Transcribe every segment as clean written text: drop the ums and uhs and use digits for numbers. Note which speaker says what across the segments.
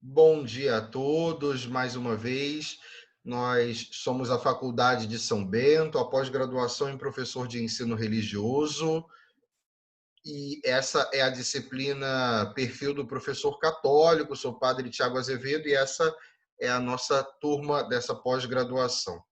Speaker 1: Bom dia a todos, mais uma vez. Nós somos a Faculdade de São Bento, a pós-graduação em professor de ensino religioso, e essa é a disciplina Perfil do Professor Católico. Sou o padre Tiago Azevedo e essa é a nossa turma dessa pós-graduação.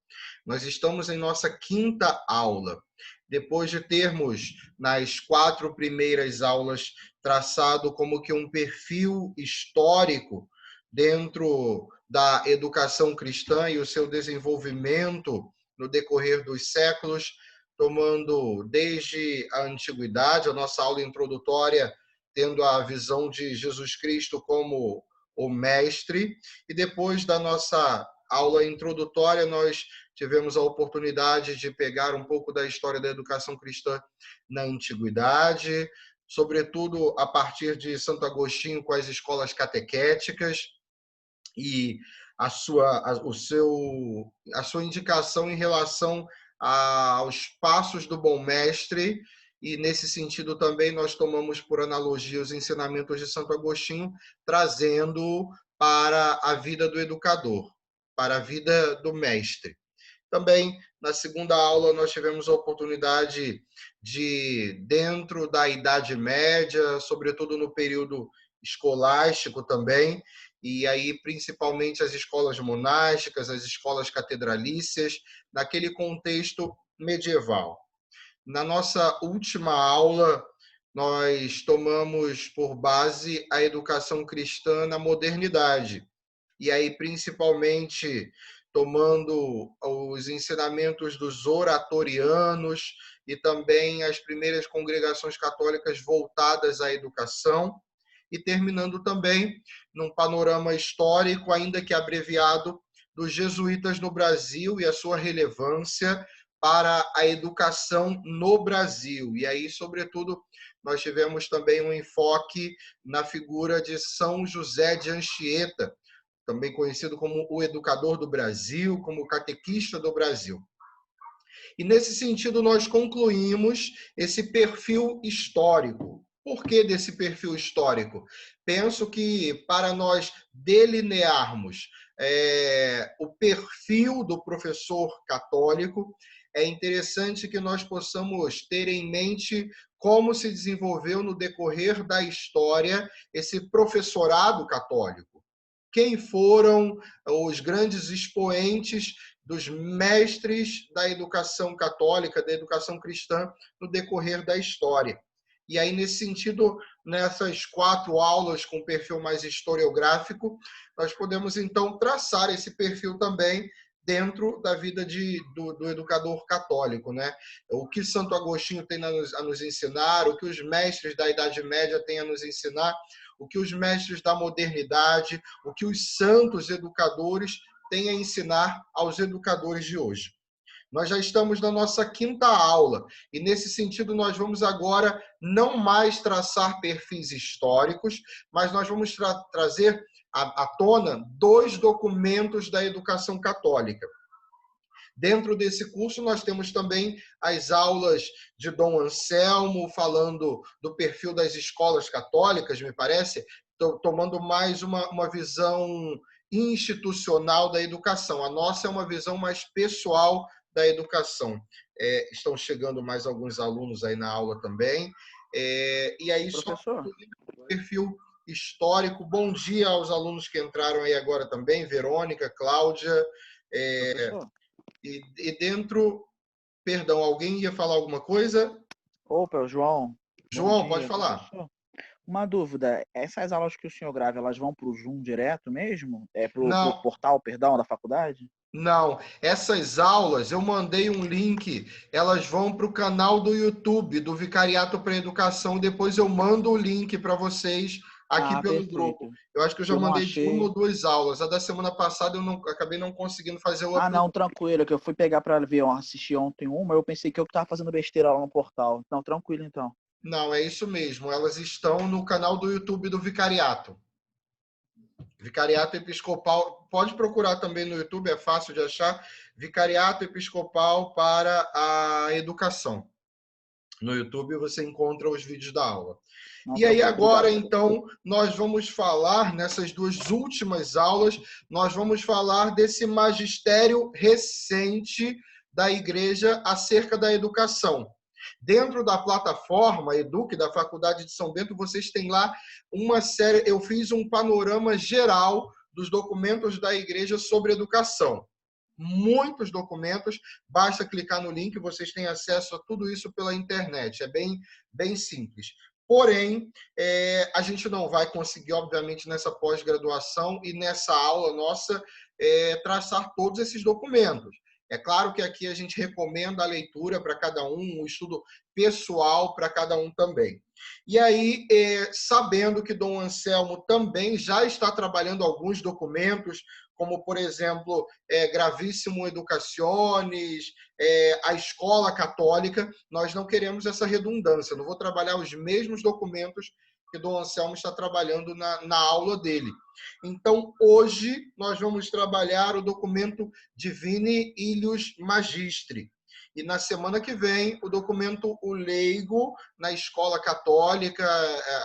Speaker 1: Nós estamos em nossa quinta aula. Depois de termos, nas 4 primeiras aulas, traçado como que um perfil histórico dentro da educação cristã e o seu desenvolvimento no decorrer dos séculos, tomando desde a antiguidade, a nossa aula introdutória, tendo a visão de Jesus Cristo como o mestre, e depois da nossa aula introdutória, nós tivemos a oportunidade de pegar um pouco da história da educação cristã na antiguidade, sobretudo a partir de Santo Agostinho com as escolas catequéticas e a sua indicação em relação aos passos do bom mestre. E nesse sentido também nós tomamos por analogia os ensinamentos de Santo Agostinho, trazendo para a vida do educador, para a vida do mestre. Também, na segunda aula, nós tivemos a oportunidade de, dentro da Idade Média, sobretudo no período escolástico também, e aí principalmente as escolas monásticas, as escolas catedralícias, naquele contexto medieval. Na nossa última aula, nós tomamos por base a educação cristã na modernidade, e aí principalmente tomando os ensinamentos dos oratorianos e também as primeiras congregações católicas voltadas à educação, e terminando também num panorama histórico, ainda que abreviado, dos jesuítas no Brasil e a sua relevância para a educação no Brasil. E aí, sobretudo, nós tivemos também um enfoque na figura de São José de Anchieta, também conhecido como o educador do Brasil, como o catequista do Brasil. E nesse sentido, nós concluímos esse perfil histórico. Por que desse perfil histórico? Penso que para nós delinearmos o perfil do professor católico, é interessante que nós possamos ter em mente como se desenvolveu no decorrer da história esse professorado católico. Quem foram os grandes expoentes dos mestres da educação católica, da educação cristã, no decorrer da história. E aí, nesse sentido, nessas 4 aulas com perfil mais historiográfico, nós podemos, então, traçar esse perfil também dentro da vida do educador católico, né? O que Santo Agostinho tem a nos ensinar, o que os mestres da Idade Média têm a nos ensinar, o que os mestres da modernidade, o que os santos educadores têm a ensinar aos educadores de hoje. Nós já estamos na nossa quinta aula e, nesse sentido, nós vamos agora não mais traçar perfis históricos, mas nós vamos trazer à tona 2 documentos da educação católica. Dentro desse curso, nós temos também as aulas de Dom Anselmo, falando do perfil das escolas católicas, me parece, tomando mais uma visão institucional da educação. A nossa é uma visão mais pessoal da educação. Estão chegando mais alguns alunos aí na aula também. E aí, só
Speaker 2: Professor,
Speaker 1: o perfil histórico. Bom dia aos alunos que entraram aí agora também, Verônica, Cláudia.
Speaker 2: professor.
Speaker 1: E dentro, perdão, alguém ia falar alguma coisa?
Speaker 2: Opa, João. Bom
Speaker 1: João, pode
Speaker 2: dia,
Speaker 1: falar.
Speaker 2: professor. Uma dúvida, essas aulas que o senhor grava, elas vão para o Zoom direto mesmo? Pro
Speaker 1: Não,
Speaker 2: portal, perdão, da faculdade?
Speaker 1: não. Essas aulas, eu mandei um link, elas vão para o canal do YouTube do Vicariato para a Educação. Depois eu mando o link para vocês aqui
Speaker 2: Ah,
Speaker 1: pelo grupo.
Speaker 2: perfeito.
Speaker 1: Eu acho que eu
Speaker 2: Que
Speaker 1: já
Speaker 2: eu não
Speaker 1: mandei de 1 ou
Speaker 2: achei.
Speaker 1: 2 aulas. A da semana passada eu não, acabei não conseguindo fazer o
Speaker 2: Ah,
Speaker 1: upload.
Speaker 2: não, tranquilo, que eu fui pegar para ver, eu assisti ontem uma, eu pensei que eu estava fazendo besteira lá no portal. Não, tranquilo então.
Speaker 1: Não, é isso mesmo. Elas estão no canal do YouTube do Vicariato. Vicariato Episcopal, pode procurar também no YouTube, é fácil de achar. Vicariato Episcopal para a Educação. No YouTube você encontra os vídeos da aula.
Speaker 2: Não,
Speaker 1: E aí
Speaker 2: tranquilo,
Speaker 1: agora,
Speaker 2: obrigado.
Speaker 1: então, nós vamos falar, nessas duas últimas aulas, nós vamos falar desse magistério recente da igreja acerca da educação. Dentro da plataforma Eduque, da Faculdade de São Bento, vocês têm lá uma série, eu fiz um panorama geral dos documentos da igreja sobre educação. Muitos documentos, basta clicar no link, vocês têm acesso a tudo isso pela internet, é bem simples. Porém, a gente não vai conseguir, obviamente, nessa pós-graduação e nessa aula nossa, traçar todos esses documentos. É claro que aqui a gente recomenda a leitura para cada um, o estudo pessoal para cada um também. E aí, sabendo que Dom Anselmo também já está trabalhando alguns documentos, como, por exemplo, Gravissimo Educationes, a Escola Católica, nós não queremos essa redundância, não vou trabalhar os mesmos documentos que Dom Anselmo está trabalhando na aula dele. Então, hoje, nós vamos trabalhar o documento Divini Illius Magistri. E na semana que vem, o documento O Leigo na Escola Católica,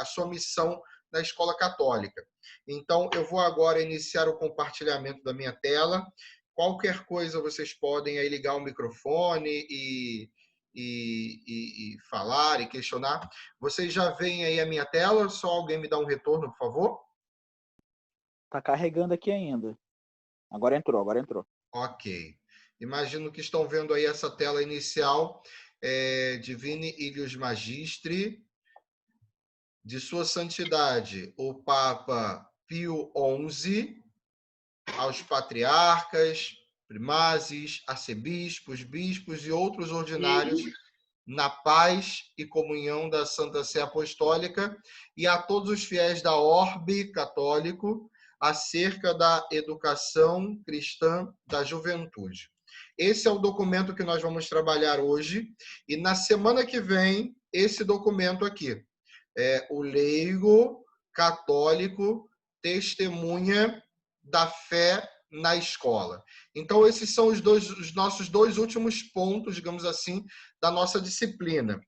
Speaker 1: a sua missão na Escola Católica. Então, eu vou agora iniciar o compartilhamento da minha tela. Qualquer coisa, vocês podem aí ligar o microfone e falar e questionar. Vocês já veem aí a minha tela? Só alguém me dá um retorno, por favor?
Speaker 2: Tá carregando aqui ainda. Agora entrou, agora entrou.
Speaker 1: Ok. Imagino que estão vendo aí essa tela inicial, Divini Illius Magistri, de Sua Santidade, o Papa Pio XI, aos patriarcas, primazes, arcebispos, bispos e outros ordinários, na paz e comunhão da Santa Sé Apostólica, e a todos os fiéis da Orbe Católico, acerca da educação cristã da juventude. Esse é o documento que nós vamos trabalhar hoje, e na semana que vem, esse documento aqui, o leigo católico testemunha da fé na escola. Então, esses são os nossos dois últimos pontos, digamos assim, da nossa disciplina.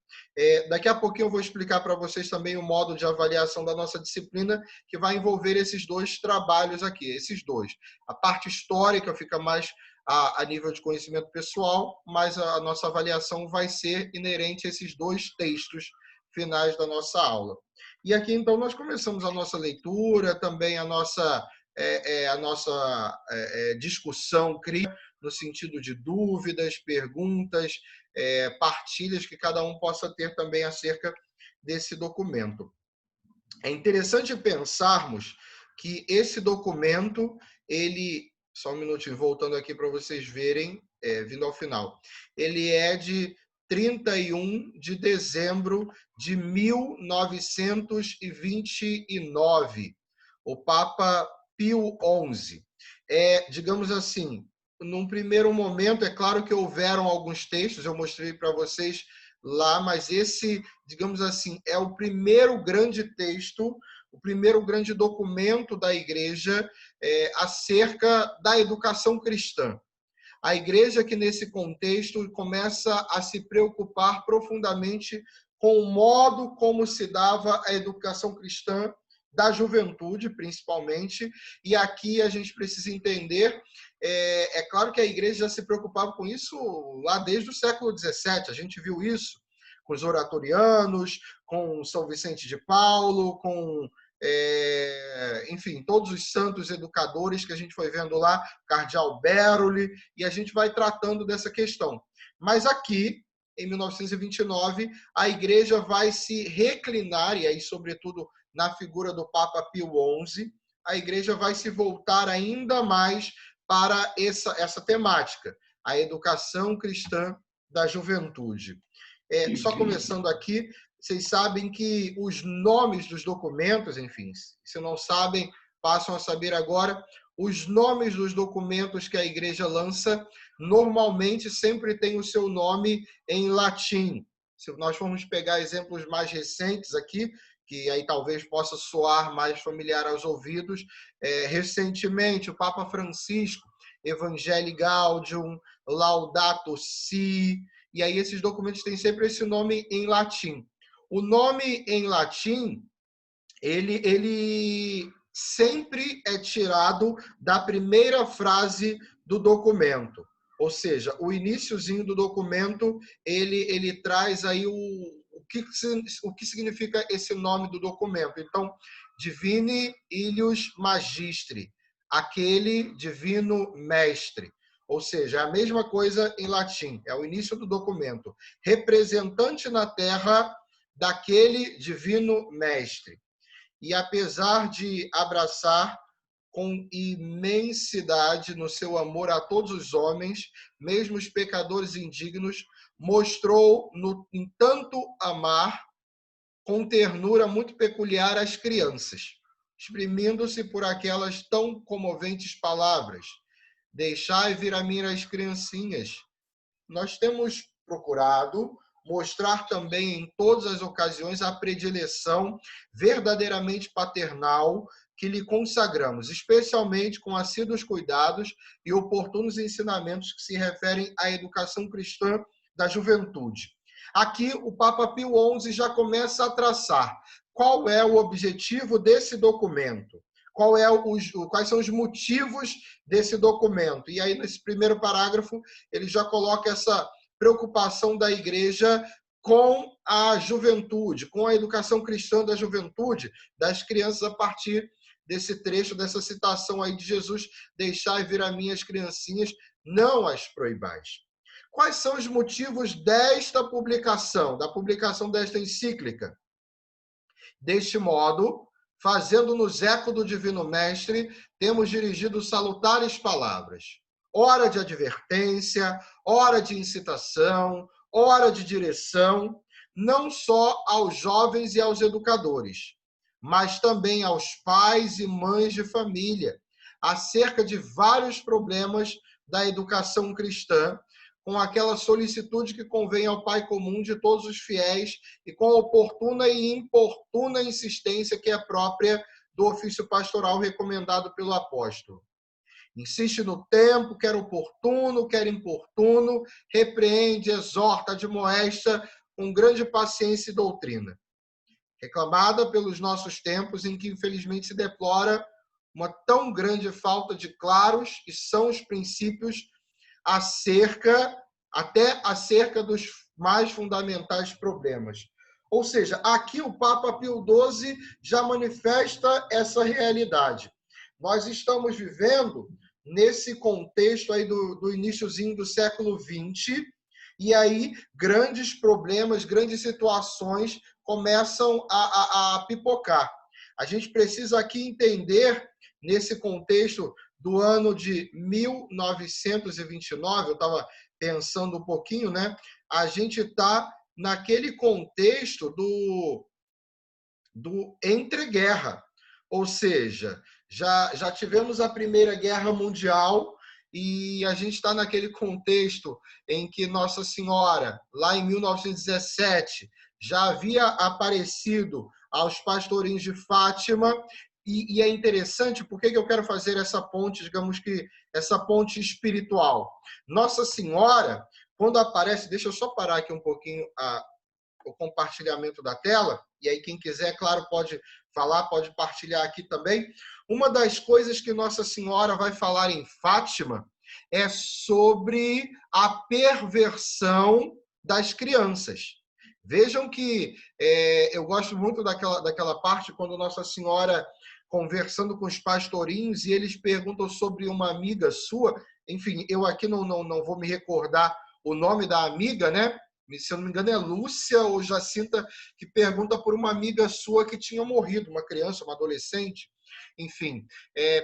Speaker 1: Daqui a pouquinho eu vou explicar para vocês também o modo de avaliação da nossa disciplina, que vai envolver esses dois trabalhos aqui, esses dois. A parte histórica fica mais a nível de conhecimento pessoal, mas a nossa avaliação vai ser inerente a esses dois textos finais da nossa aula. E aqui, então, nós começamos a nossa leitura, também a nossa discussão crítica, no sentido de dúvidas, perguntas, partilhas que cada um possa ter também acerca desse documento. É interessante pensarmos que esse documento, ele, só um minutinho, voltando aqui para vocês verem, vindo ao final, ele é de 31 de dezembro de 1929. O Papa Pio XI. Digamos assim, num primeiro momento, é claro que houveram alguns textos, eu mostrei para vocês lá, mas esse, digamos assim, é o primeiro grande texto, o primeiro grande documento da igreja acerca da educação cristã. A igreja que, nesse contexto, começa a se preocupar profundamente com o modo como se dava a educação cristã da juventude, principalmente. E aqui a gente precisa entender, claro que a igreja já se preocupava com isso lá desde o século XVII, a gente viu isso com os oratorianos, com São Vicente de Paulo, com enfim, todos os santos educadores que a gente foi vendo lá, Cardeal Beroli, e a gente vai tratando dessa questão. Mas aqui, em 1929, a igreja vai se reclinar, e aí, sobretudo, na figura do Papa Pio XI, a igreja vai se voltar ainda mais para essa temática, a educação cristã da juventude. Só começando aqui, vocês sabem que os nomes dos documentos, enfim, se não sabem, passam a saber agora, os nomes dos documentos que a igreja lança, normalmente sempre tem o seu nome em latim. Se nós formos pegar exemplos mais recentes aqui, que aí talvez possa soar mais familiar aos ouvidos, recentemente o Papa Francisco, Evangelii Gaudium, Laudato Si, e aí esses documentos têm sempre esse nome em latim. O nome em latim, ele sempre é tirado da primeira frase do documento. Ou seja, o iniciozinho do documento, ele traz aí o que significa esse nome do documento. Então, Divini Ilius Magistri, aquele divino mestre. Ou seja, é a mesma coisa em latim, é o início do documento. Representante na terra daquele divino mestre. E apesar de abraçar com imensidade no seu amor a todos os homens, mesmo os pecadores indignos, mostrou em tanto amar com ternura muito peculiar às crianças, exprimindo-se por aquelas tão comoventes palavras: deixai vir a mim as criancinhas. Nós temos procurado mostrar também em todas as ocasiões a predileção verdadeiramente paternal que lhe consagramos, especialmente com assíduos cuidados e oportunos ensinamentos que se referem à educação cristã da juventude. Aqui o Papa Pio XI já começa a traçar qual é o objetivo desse documento, quais são os motivos desse documento. E aí, nesse primeiro parágrafo, ele já coloca essa preocupação da Igreja com a juventude, com a educação cristã da juventude, das crianças, a partir desse trecho, dessa citação aí de Jesus: deixai vir a mim as criancinhas, não as proibais. Quais são os motivos desta publicação, da publicação desta encíclica? Deste modo, fazendo-nos eco do Divino Mestre, temos dirigido salutares palavras. Hora de advertência, hora de incitação, hora de direção, não só aos jovens e aos educadores, mas também aos pais e mães de família, acerca de vários problemas da educação cristã, com aquela solicitude que convém ao Pai comum de todos os fiéis e com a oportuna e importuna insistência que é própria do ofício pastoral recomendado pelo apóstolo. Insiste no tempo, quer oportuno, quer importuno, repreende, exorta, admoesta com grande paciência e doutrina. Reclamada pelos nossos tempos em que, infelizmente, se deplora uma tão grande falta de claros e sãos princípios até acerca dos mais fundamentais problemas. Ou seja, aqui o Papa Pio XII já manifesta essa realidade. Nós estamos vivendo nesse contexto aí do iniciozinho do século XX, e aí grandes problemas, grandes situações começam a pipocar. A gente precisa aqui entender, nesse contexto do ano de 1929, eu estava pensando um pouquinho, né? A gente está naquele contexto do entreguerra, ou seja, já tivemos a Primeira Guerra Mundial e a gente está naquele contexto em que Nossa Senhora, lá em 1917, já havia aparecido aos pastorinhos de Fátima. E é interessante, por que eu quero fazer essa ponte, digamos que essa ponte espiritual? Nossa Senhora, quando aparece, deixa eu só parar aqui um pouquinho o compartilhamento da tela, e aí quem quiser, claro, pode falar, pode partilhar aqui também. Uma das coisas que Nossa Senhora vai falar em Fátima é sobre a perversão das crianças. Vejam que eu gosto muito daquela parte quando Nossa Senhora, conversando com os pastorinhos, e eles perguntam sobre uma amiga sua. Enfim, eu aqui não vou me recordar o nome da amiga, né? Se eu não me engano é Lúcia ou Jacinta, que pergunta por uma amiga sua que tinha morrido, uma criança, uma adolescente. Enfim,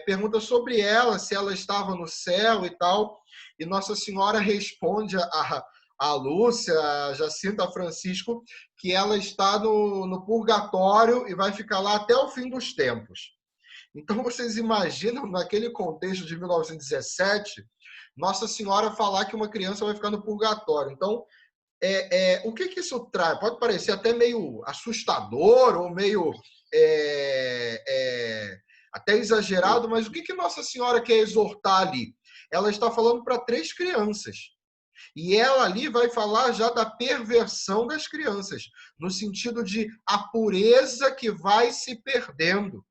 Speaker 1: pergunta sobre ela, se ela estava no céu e tal. E Nossa Senhora responde a Lúcia, a Jacinta, a Francisco, que ela está no purgatório e vai ficar lá até o fim dos tempos. Então, vocês imaginam, naquele contexto de 1917, Nossa Senhora falar que uma criança vai ficar no purgatório. Então, o que isso traz? Pode parecer até meio assustador ou meio até exagerado, mas o que Nossa Senhora quer exortar ali? Ela está falando para 3 crianças. E ela ali vai falar já da perversão das crianças, no sentido de a pureza que vai se perdendo.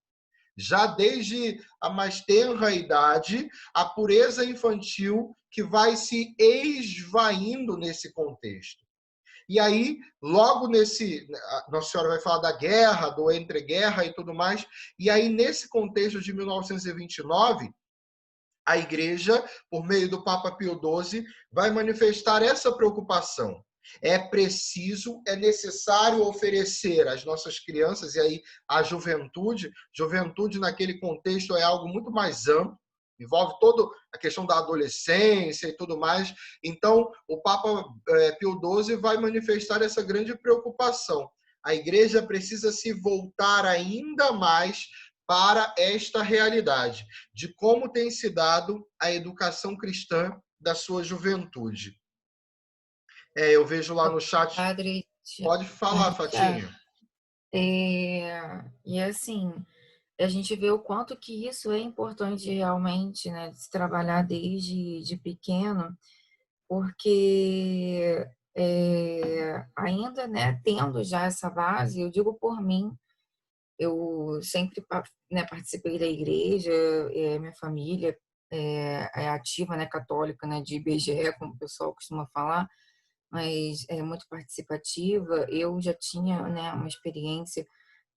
Speaker 1: Já desde a mais tenra idade, a pureza infantil que vai se esvaindo nesse contexto. E aí, logo nesse, Nossa Senhora vai falar da guerra, do entreguerra e tudo mais, e aí nesse contexto de 1929, a Igreja, por meio do Papa Pio XII, vai manifestar essa preocupação. É preciso, é necessário oferecer às nossas crianças, e aí a juventude naquele contexto é algo muito mais amplo, envolve toda a questão da adolescência e tudo mais. Então, o Papa Pio XII vai manifestar essa grande preocupação. A Igreja precisa se voltar ainda mais para esta realidade, de como tem se dado a educação cristã da sua juventude. Eu vejo lá no chat.
Speaker 3: Padre,
Speaker 1: Pode falar, Fatinha.
Speaker 3: E assim, a gente vê o quanto que isso é importante realmente, né, de se trabalhar desde de pequeno, porque ainda, né, tendo já essa base, eu digo por mim, eu sempre, né, participei da igreja, minha família é ativa, né, católica, né, de IBGE, como o pessoal costuma falar, mas é muito participativa. Eu já tinha, né, uma experiência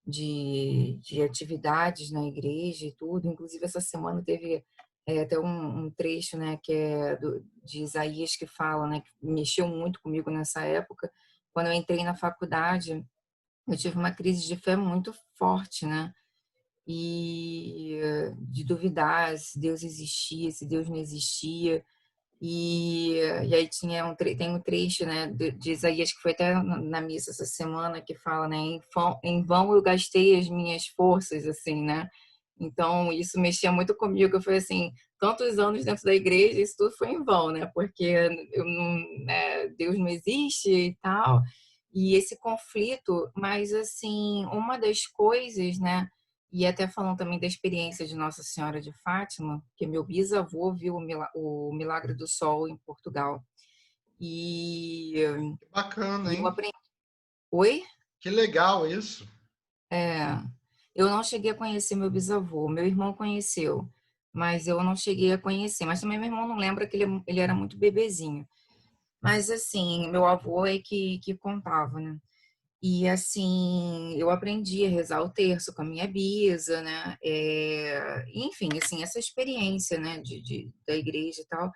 Speaker 3: de atividades na igreja e tudo. Inclusive, essa semana teve até um trecho, né, que é de Isaías, que fala, né, que mexeu muito comigo nessa época. Quando eu entrei na faculdade, eu tive uma crise de fé muito forte, né? E de duvidar se Deus existia, se Deus não existia. E aí tem um trecho, né, de Isaías, que foi até na missa essa semana, que fala, né, em vão eu gastei as minhas forças, assim, né? Então, isso mexia muito comigo. Eu falei assim, tantos anos dentro da igreja, isso tudo foi em vão, né? Porque eu não, né, Deus não existe e tal. E esse conflito, mas assim, uma das coisas, né? E até falando também da experiência de Nossa Senhora de Fátima, que meu bisavô viu o Milagre do Sol em Portugal. E,
Speaker 1: Que bacana,
Speaker 3: e eu
Speaker 1: hein?
Speaker 3: aprendi. Oi?
Speaker 1: Que legal isso.
Speaker 3: É, eu não cheguei a conhecer meu bisavô, meu irmão conheceu, mas eu não cheguei a conhecer. Mas também meu irmão não lembra que ele era muito bebezinho. Mas assim, meu avô é que contava, né? E assim, eu aprendi a rezar o terço com a minha bisa, né? Enfim, assim, essa experiência, né, da igreja e tal.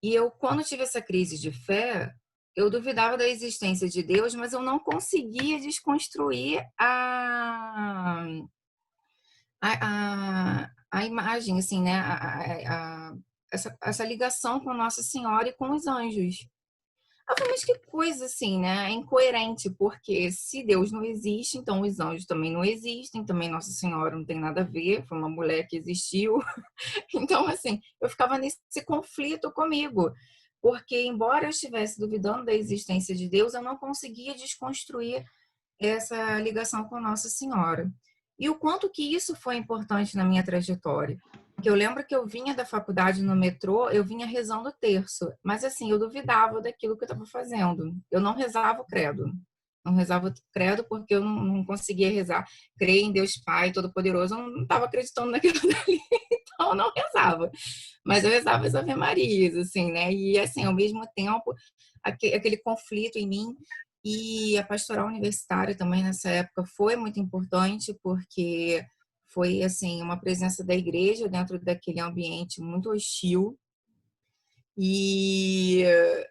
Speaker 3: E eu, quando tive essa crise de fé, eu duvidava da existência de Deus, mas eu não conseguia desconstruir a imagem, assim, né? Essa ligação com Nossa Senhora e com os anjos. Eu falei, mas que coisa assim, né? É incoerente, porque se Deus não existe, então os anjos também não existem, também Nossa Senhora não tem nada a ver, foi uma mulher que existiu. Então, assim, eu ficava nesse conflito comigo, porque embora eu estivesse duvidando da existência de Deus, eu não conseguia desconstruir essa ligação com Nossa Senhora. E o quanto que isso foi importante na minha trajetória. Que eu lembro que eu vinha da faculdade no metrô, eu vinha rezando o terço, mas assim, eu duvidava daquilo que eu estava fazendo. Eu não rezava o credo. Não rezava o credo porque eu não conseguia rezar. Crer em Deus Pai Todo-Poderoso, eu não estava acreditando naquilo dali, então eu não rezava. Mas eu rezava as Ave Marias, assim, né? E assim, ao mesmo tempo, aquele conflito em mim. E a pastoral universitária também nessa época foi muito importante, porque foi assim uma presença da igreja dentro daquele ambiente muito hostil. E,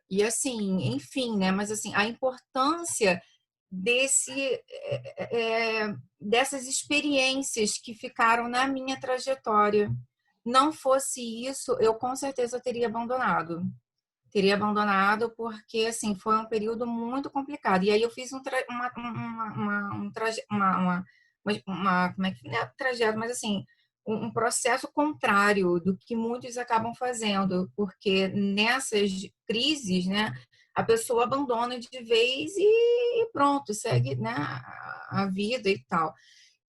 Speaker 3: e assim, enfim, né? Mas assim, a importância dessas experiências que ficaram na minha trajetória. Não fosse isso, eu com certeza teria abandonado. Teria abandonado porque, assim, foi um período muito complicado. E aí eu fiz como é que, não é trajeto, mas assim, um processo contrário do que muitos acabam fazendo, porque nessas crises, né, a pessoa abandona de vez e pronto, segue, né, a vida e tal.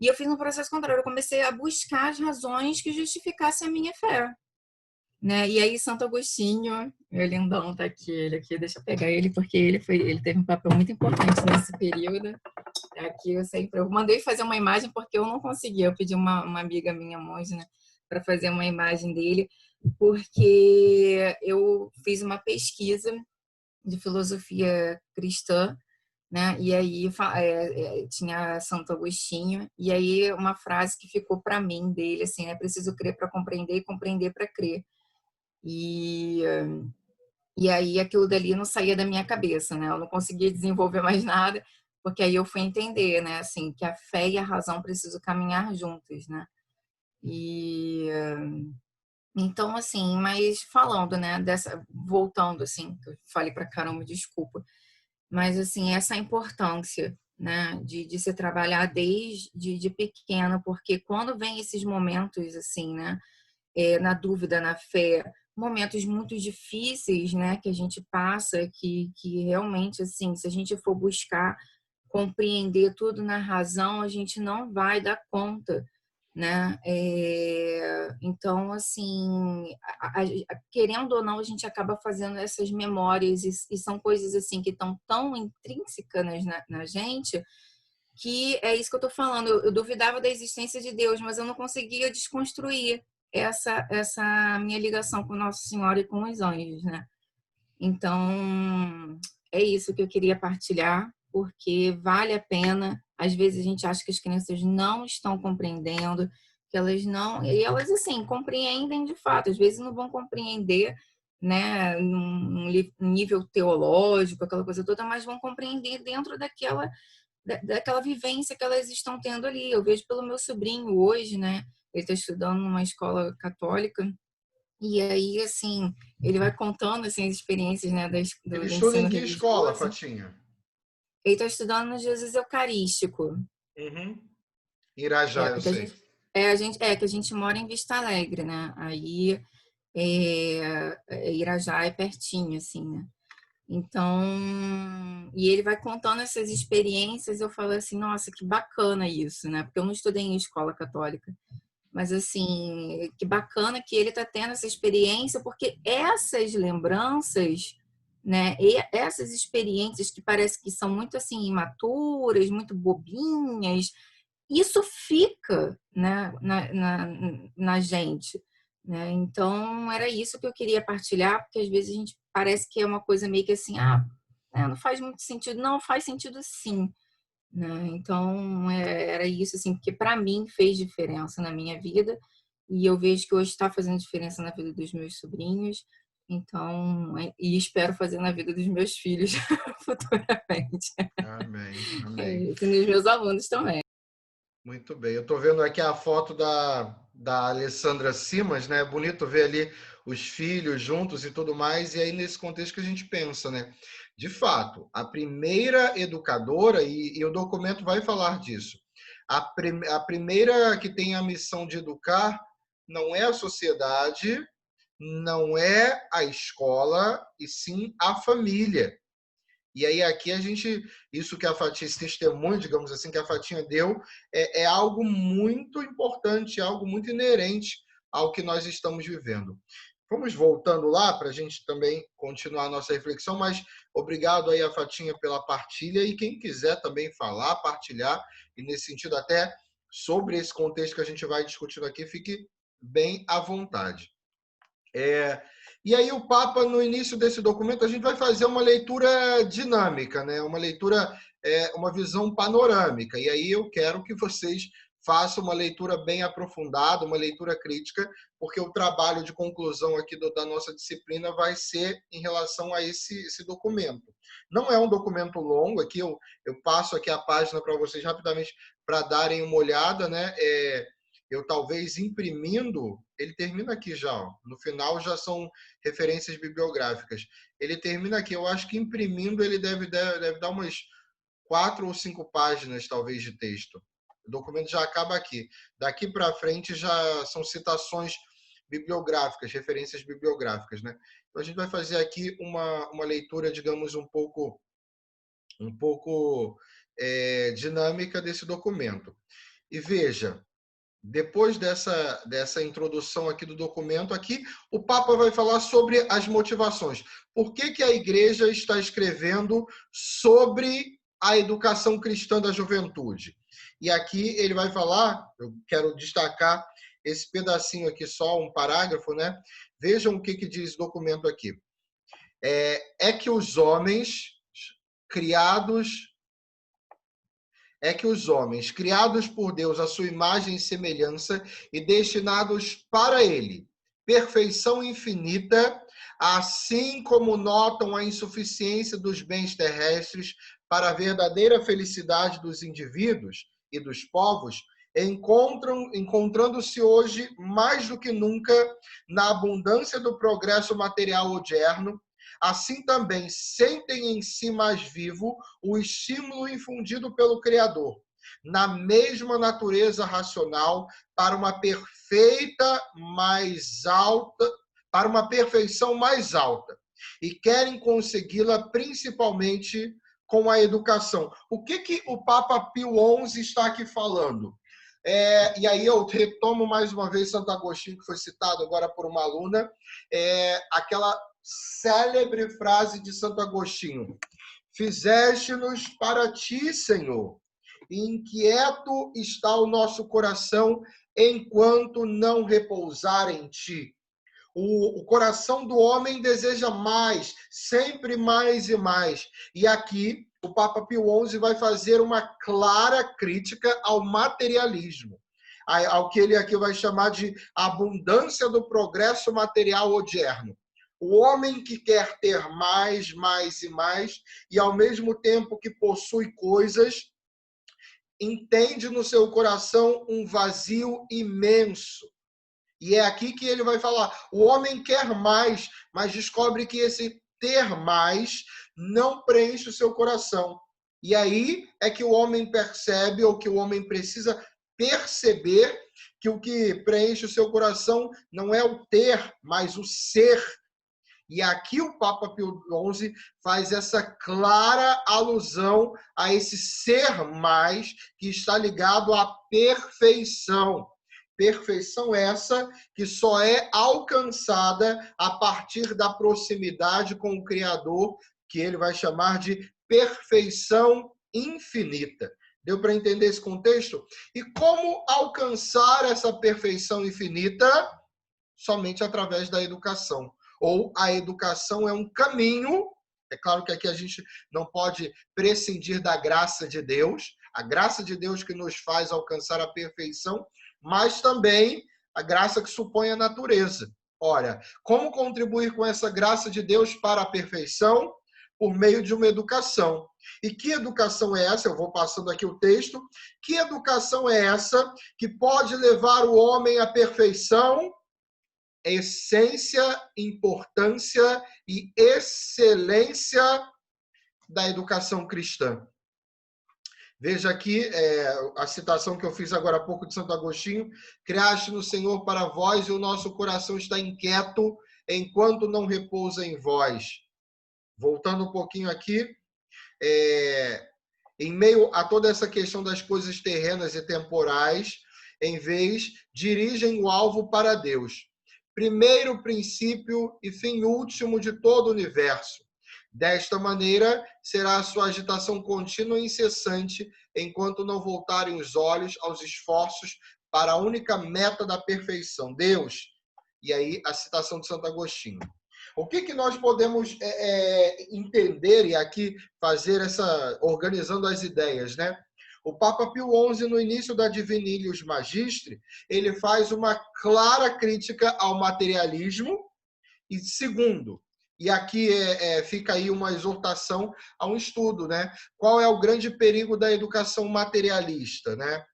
Speaker 3: E eu fiz um processo contrário, eu comecei a buscar as razões que justificassem a minha fé. né? E aí Santo Agostinho, meu lindão, tá aqui, ele aqui, deixa eu pegar ele, porque ele teve um papel muito importante nesse período. Aqui eu mandei fazer uma imagem porque eu não consegui. Eu pedi uma amiga minha, monja, né, para fazer uma imagem dele, porque eu fiz uma pesquisa de filosofia cristã, né? E aí tinha Santo Agostinho, e aí uma frase que ficou para mim dele, assim, é preciso crer para compreender e compreender para crer. E, e aí aquilo dali não saía da minha cabeça, né? Eu não conseguia desenvolver mais nada, porque aí eu fui entender, né? Assim, que a fé e a razão precisam caminhar juntas, né? E então, assim, mas falando, né? Voltando, assim, que eu falei pra caramba, desculpa, mas assim essa importância, né? De se trabalhar desde de pequeno, porque quando vem esses momentos, assim, né? Na dúvida, na fé, momentos muito difíceis, né, que a gente passa, que realmente, assim, se a gente for buscar compreender tudo na razão, a gente não vai dar conta, né? Então, assim, querendo ou não, a gente acaba fazendo essas memórias e são coisas assim que estão tão intrínsecas na gente que é isso que eu estou falando. Eu duvidava da existência de Deus, mas eu não conseguia desconstruir essa minha ligação com Nossa Senhora e com os anjos, né? Então, é isso que eu queria partilhar, porque vale a pena. Às vezes a gente acha que as crianças não estão compreendendo, que elas não. E elas, assim, compreendem de fato. Às vezes não vão compreender, né, num nível teológico, aquela coisa toda, mas vão compreender dentro daquela vivência que elas estão tendo ali. Eu vejo pelo meu sobrinho hoje, né? Ele está estudando numa escola católica e aí, assim, ele vai contando assim, as experiências, né,
Speaker 1: Ele
Speaker 3: do
Speaker 1: estuda em
Speaker 3: ensino
Speaker 1: que escola,
Speaker 3: religioso.
Speaker 1: Fatinha?
Speaker 3: Ele está estudando no Jesus Eucarístico.
Speaker 1: Uhum. Irajá, eu
Speaker 3: Que a
Speaker 1: sei.
Speaker 3: gente, que a gente mora em Vista Alegre, né? Aí Irajá é pertinho, assim, né? Então, e ele vai contando essas experiências, eu falo assim, nossa, que bacana isso, né? Porque eu não estudei em escola católica. Mas, assim, que bacana que ele está tendo essa experiência, porque essas lembranças, né, e essas experiências que parece que são muito, assim, imaturas, muito bobinhas, isso fica, né, na gente, né? Então, era isso que eu queria partilhar, porque às vezes a gente parece que é uma coisa meio que assim, não faz muito sentido. Não, faz sentido sim, né? Então, era isso, assim, porque para mim fez diferença na minha vida e eu vejo que hoje está fazendo diferença na vida dos meus sobrinhos, então, e espero fazer na vida dos meus filhos futuramente,
Speaker 1: Amém, amém.
Speaker 3: e dos meus alunos também.
Speaker 1: Muito bem. Eu estou vendo aqui a foto da Alessandra Simas, né? É bonito ver ali os filhos juntos e tudo mais. E aí, nesse contexto que a gente pensa, né? De fato, a primeira educadora, e o documento vai falar disso, a primeira que tem a missão de educar não é a sociedade, não é a escola, e sim a família. E aí aqui a gente, isso que a Fatinha, esse testemunho, digamos assim, que a Fatinha deu, é algo muito importante, algo muito inerente ao que nós estamos vivendo. Vamos voltando lá para a gente também continuar a nossa reflexão, mas obrigado aí a Fatinha pela partilha e quem quiser também falar, partilhar, e nesse sentido até sobre esse contexto que a gente vai discutindo aqui, fique bem à vontade. E aí o Papa, no início desse documento, a gente vai fazer uma leitura dinâmica, né? Uma leitura, uma visão panorâmica. E aí eu quero que vocês façam uma leitura bem aprofundada, uma leitura crítica, porque o trabalho de conclusão aqui da nossa disciplina vai ser em relação a esse documento. Não é um documento longo, aqui eu passo aqui a página para vocês rapidamente para darem uma olhada, né? Eu talvez imprimindo, ele termina aqui já, ó. No final já são referências bibliográficas. Ele termina aqui, eu acho que imprimindo ele deve dar umas 4 ou 5 páginas, talvez, de texto. O documento já acaba aqui. Daqui para frente já são citações bibliográficas, referências bibliográficas, né? Então a gente vai fazer aqui uma leitura, digamos, um pouco dinâmica desse documento. E veja, depois dessa introdução aqui do documento, aqui, o Papa vai falar sobre as motivações. Por que que a Igreja está escrevendo sobre a educação cristã da juventude? E aqui ele vai falar, eu quero destacar esse pedacinho aqui só, um parágrafo, né? Vejam o que que diz o documento aqui. É que os homens criados por Deus à sua imagem e semelhança e destinados para Ele, perfeição infinita, assim como notam a insuficiência dos bens terrestres para a verdadeira felicidade dos indivíduos e dos povos, encontrando-se hoje mais do que nunca na abundância do progresso material odierno, assim também sentem em si mais vivo o estímulo infundido pelo Criador, na mesma natureza racional, para uma perfeição mais alta, e querem consegui-la principalmente com a educação. O que o Papa Pio XI está aqui falando? E aí eu retomo mais uma vez Santo Agostinho, que foi citado agora por uma aluna, aquela célebre frase de Santo Agostinho: fizeste-nos para ti, Senhor. Inquieto está o nosso coração enquanto não repousar em ti. O coração do homem deseja mais, sempre mais e mais. E aqui o Papa Pio XI vai fazer uma clara crítica ao materialismo, ao que ele aqui vai chamar de abundância do progresso material odierno. O homem que quer ter mais, mais e mais, e ao mesmo tempo que possui coisas, entende no seu coração um vazio imenso. E é aqui que ele vai falar, o homem quer mais, mas descobre que esse ter mais não preenche o seu coração. E aí é que o homem percebe, ou que o homem precisa perceber, que o que preenche o seu coração não é o ter, mas o ser. E aqui o Papa Pio XI faz essa clara alusão a esse ser mais que está ligado à perfeição. Perfeição essa que só é alcançada a partir da proximidade com o Criador, que ele vai chamar de perfeição infinita. Deu para entender esse contexto? E como alcançar essa perfeição infinita? Somente através da educação. Ou a educação é um caminho. É claro que aqui a gente não pode prescindir da graça de Deus, a graça de Deus que nos faz alcançar a perfeição, mas também a graça que supõe a natureza. Ora, como contribuir com essa graça de Deus para a perfeição? Por meio de uma educação. E que educação é essa? Eu vou passando aqui o texto. Que educação é essa que pode levar o homem à perfeição? Essência, importância e excelência da educação cristã. Veja aqui a citação que eu fiz agora há pouco de Santo Agostinho: criaste no Senhor para vós e o nosso coração está inquieto enquanto não repousa em vós. Voltando um pouquinho aqui, em meio a toda essa questão das coisas terrenas e temporais, em vez, dirigem o alvo para Deus. Primeiro princípio e fim último de todo o universo. Desta maneira, será a sua agitação contínua e incessante, enquanto não voltarem os olhos aos esforços para a única meta da perfeição, Deus. E aí, a citação de Santo Agostinho. O que nós podemos entender e aqui fazer organizando as ideias, né? O Papa Pio XI, no início da Divinilius Magistri, ele faz uma clara crítica ao materialismo. E segundo, e aqui fica aí uma exortação a um estudo, né? Qual é o grande perigo da educação materialista, né?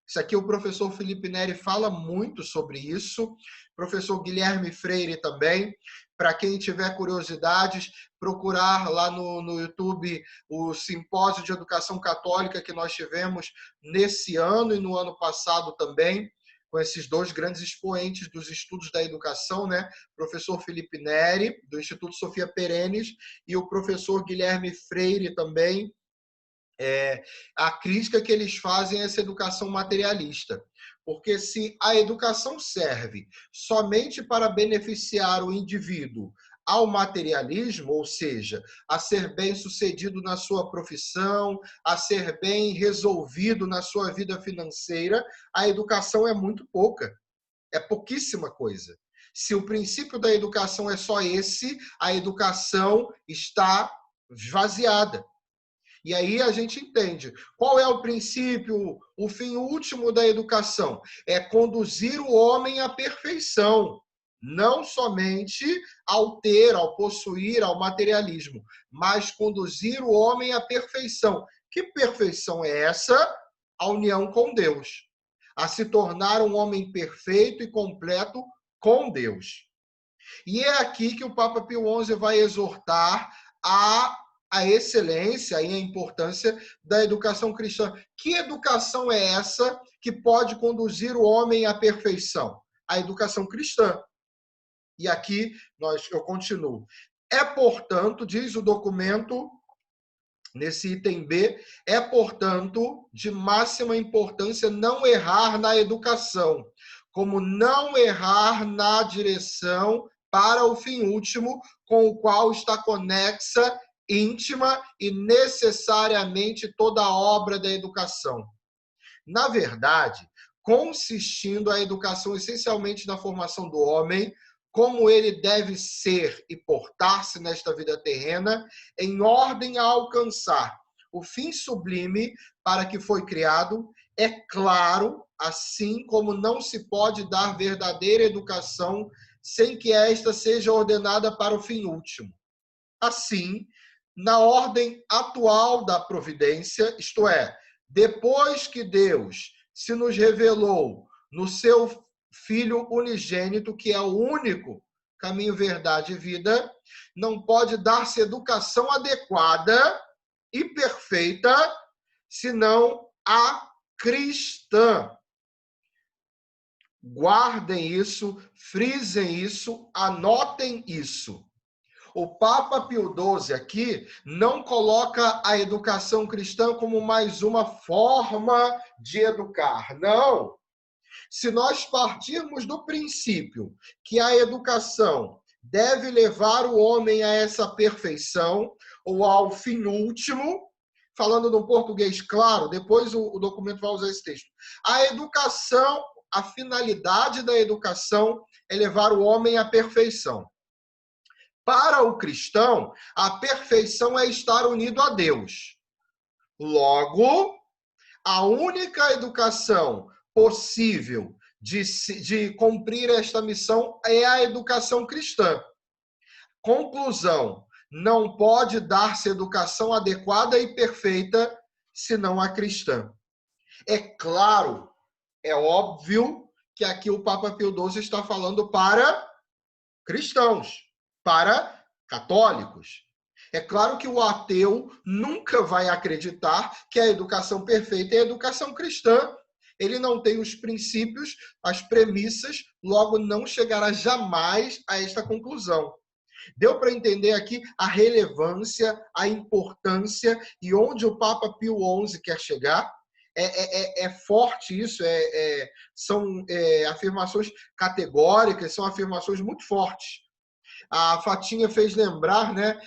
Speaker 1: Isso aqui o professor Felipe Neri fala muito sobre isso, o professor Guilherme Freire também. Para quem tiver curiosidades, procurar lá no YouTube o simpósio de educação católica que nós tivemos nesse ano e no ano passado também, com esses dois grandes expoentes dos estudos da educação, né? O professor Felipe Neri, do Instituto Sofia Perennis, e o professor Guilherme Freire também, a crítica que eles fazem a essa educação materialista. Porque se a educação serve somente para beneficiar o indivíduo ao materialismo, ou seja, a ser bem-sucedido na sua profissão, a ser bem resolvido na sua vida financeira, a educação é muito pouca. É pouquíssima coisa. Se o princípio da educação é só esse, a educação está esvaziada. E aí a gente entende. Qual é o princípio, o fim último da educação? É conduzir o homem à perfeição. Não somente ao ter, ao possuir, ao materialismo, mas conduzir o homem à perfeição. Que perfeição é essa? A união com Deus. A se tornar um homem perfeito e completo com Deus. E é aqui que o Papa Pio XI vai exortar a excelência e a importância da educação cristã. Que educação é essa que pode conduzir o homem à perfeição? A educação cristã. E aqui eu continuo. É, portanto, diz o documento, nesse item B, é, portanto, de máxima importância não errar na educação, como não errar na direção para o fim último, com o qual está conexa, íntima e necessariamente toda a obra da educação. Na verdade, consistindo a educação essencialmente na formação do homem, como ele deve ser e portar-se nesta vida terrena, em ordem a alcançar o fim sublime para que foi criado, é claro, assim como não se pode dar verdadeira educação sem que esta seja ordenada para o fim último. Assim, na ordem atual da providência, isto é, depois que Deus se nos revelou no seu Filho unigênito, que é o único caminho, verdade e vida, não pode dar-se educação adequada e perfeita, senão a cristã. Guardem isso, frisem isso, anotem isso. O Papa Pio XII aqui não coloca a educação cristã como mais uma forma de educar. Não! Se nós partirmos do princípio que a educação deve levar o homem a essa perfeição, ou ao fim último, falando no português claro, depois o documento vai usar esse texto. A educação, a finalidade da educação é levar o homem à perfeição. Para o cristão, a perfeição é estar unido a Deus. Logo, a única educação possível de cumprir esta missão é a educação cristã. Conclusão: não pode dar-se educação adequada e perfeita senão a cristã. É claro, é óbvio que aqui o Papa Pio XII está falando para cristãos, para católicos. É claro que o ateu nunca vai acreditar que a educação perfeita é a educação cristã. Ele não tem os princípios, as premissas, logo não chegará jamais a esta conclusão. Deu para entender aqui a relevância, a importância e onde o Papa Pio XI quer chegar? É forte isso, são afirmações categóricas, são afirmações muito fortes. A Fatinha fez lembrar, né?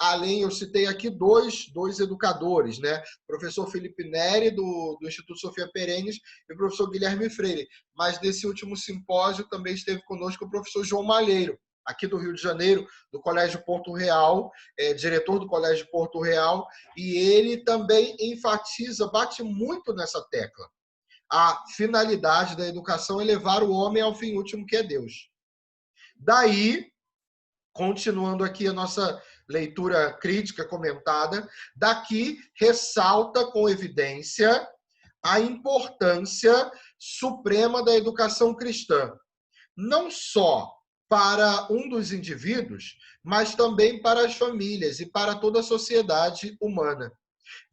Speaker 1: Além, eu citei aqui dois educadores, né? O professor Felipe Neri, do Instituto Sofia Perennes, e o professor Guilherme Freire. Mas nesse último simpósio também esteve conosco o professor João Malheiro, aqui do Rio de Janeiro, do Colégio Porto Real, diretor do Colégio Porto Real, e ele também enfatiza, bate muito nessa tecla. A finalidade da educação é levar o homem ao fim último, que é Deus. Daí, continuando aqui a nossa leitura crítica comentada, daqui ressalta com evidência a importância suprema da educação cristã, não só para um dos indivíduos, mas também para as famílias e para toda a sociedade humana,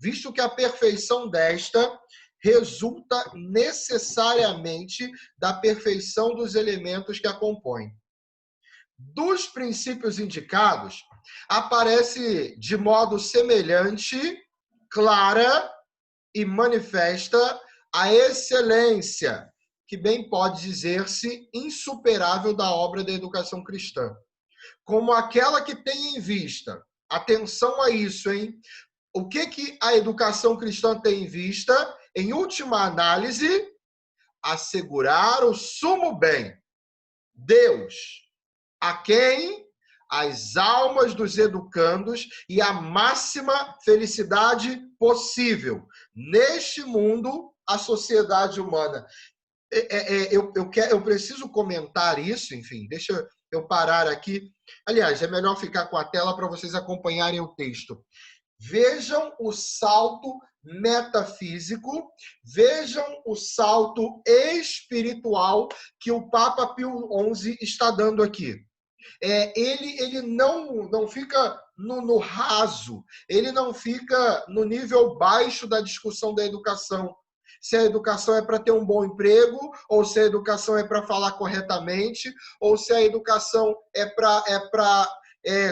Speaker 1: visto que a perfeição desta resulta necessariamente da perfeição dos elementos que a compõem. Dos princípios indicados, aparece de modo semelhante, clara e manifesta a excelência, que bem pode dizer-se insuperável da obra da educação cristã. Como aquela que tem em vista, atenção a isso, hein? O que a educação cristã tem em vista? Em última análise, assegurar o sumo bem, Deus, a quem as almas dos educandos e a máxima felicidade possível neste mundo, a sociedade humana. Eu preciso comentar isso, enfim, deixa eu parar aqui. Aliás, é melhor ficar com a tela para vocês acompanharem o texto. Vejam o salto metafísico, vejam o salto espiritual que o Papa Pio XI está dando aqui. Ele não fica no raso, ele não fica no nível baixo da discussão da educação. Se a educação é para ter um bom emprego, ou se a educação é para falar corretamente, ou se a educação é para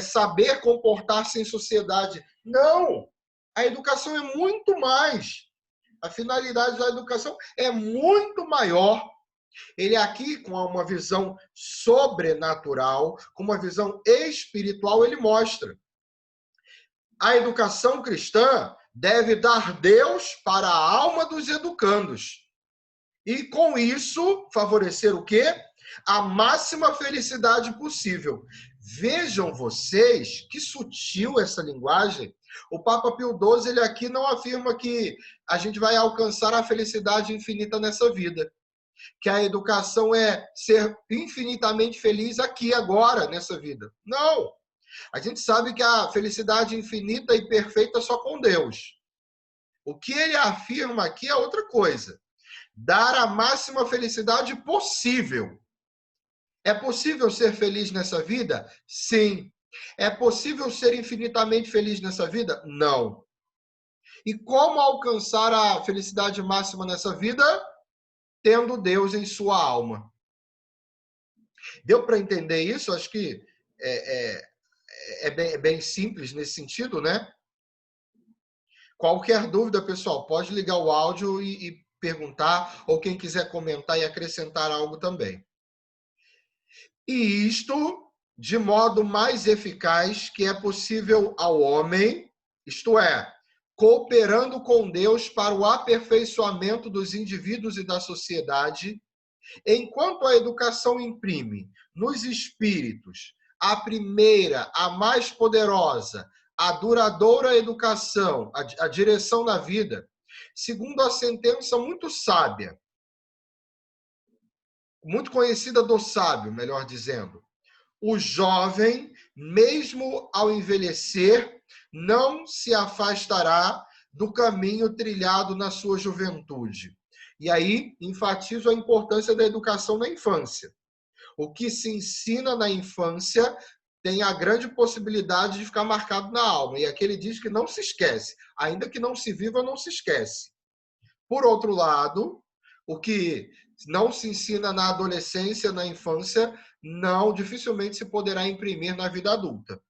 Speaker 1: saber comportar-se em sociedade. Não! A educação é muito mais. A finalidade da educação é muito maior. Ele aqui, com uma visão sobrenatural, com uma visão espiritual, ele mostra. A educação cristã deve dar Deus para a alma dos educandos. E, com isso, favorecer o quê? A máxima felicidade possível. Vejam vocês que sutil essa linguagem. O Papa Pio XII, ele aqui não afirma que a gente vai alcançar a felicidade infinita nessa vida. Que a educação é ser infinitamente feliz aqui, agora, nessa vida. Não! A gente sabe que a felicidade infinita e perfeita é só com Deus. O que ele afirma aqui é outra coisa. Dar a máxima felicidade possível. É possível ser feliz nessa vida? Sim. É possível ser infinitamente feliz nessa vida? Não. E como alcançar a felicidade máxima nessa vida? Tendo Deus em sua alma. Deu para entender isso? Acho que é bem simples nesse sentido, né? Qualquer dúvida, pessoal, pode ligar o áudio e perguntar, ou quem quiser comentar e acrescentar algo também. E isto de modo mais eficaz que é possível ao homem, isto é, cooperando com Deus para o aperfeiçoamento dos indivíduos e da sociedade, enquanto a educação imprime nos espíritos a primeira, a mais poderosa, a duradoura educação, a direção na vida, segundo a sentença muito sábia, muito conhecida do sábio, melhor dizendo, o jovem, mesmo ao envelhecer, não se afastará do caminho trilhado na sua juventude. E aí, enfatizo a importância da educação na infância. O que se ensina na infância tem a grande possibilidade de ficar marcado na alma. E aqui ele diz que não se esquece. Ainda que não se viva, não se esquece. Por outro lado, o que não se ensina na adolescência, na infância, dificilmente se poderá imprimir na vida adulta.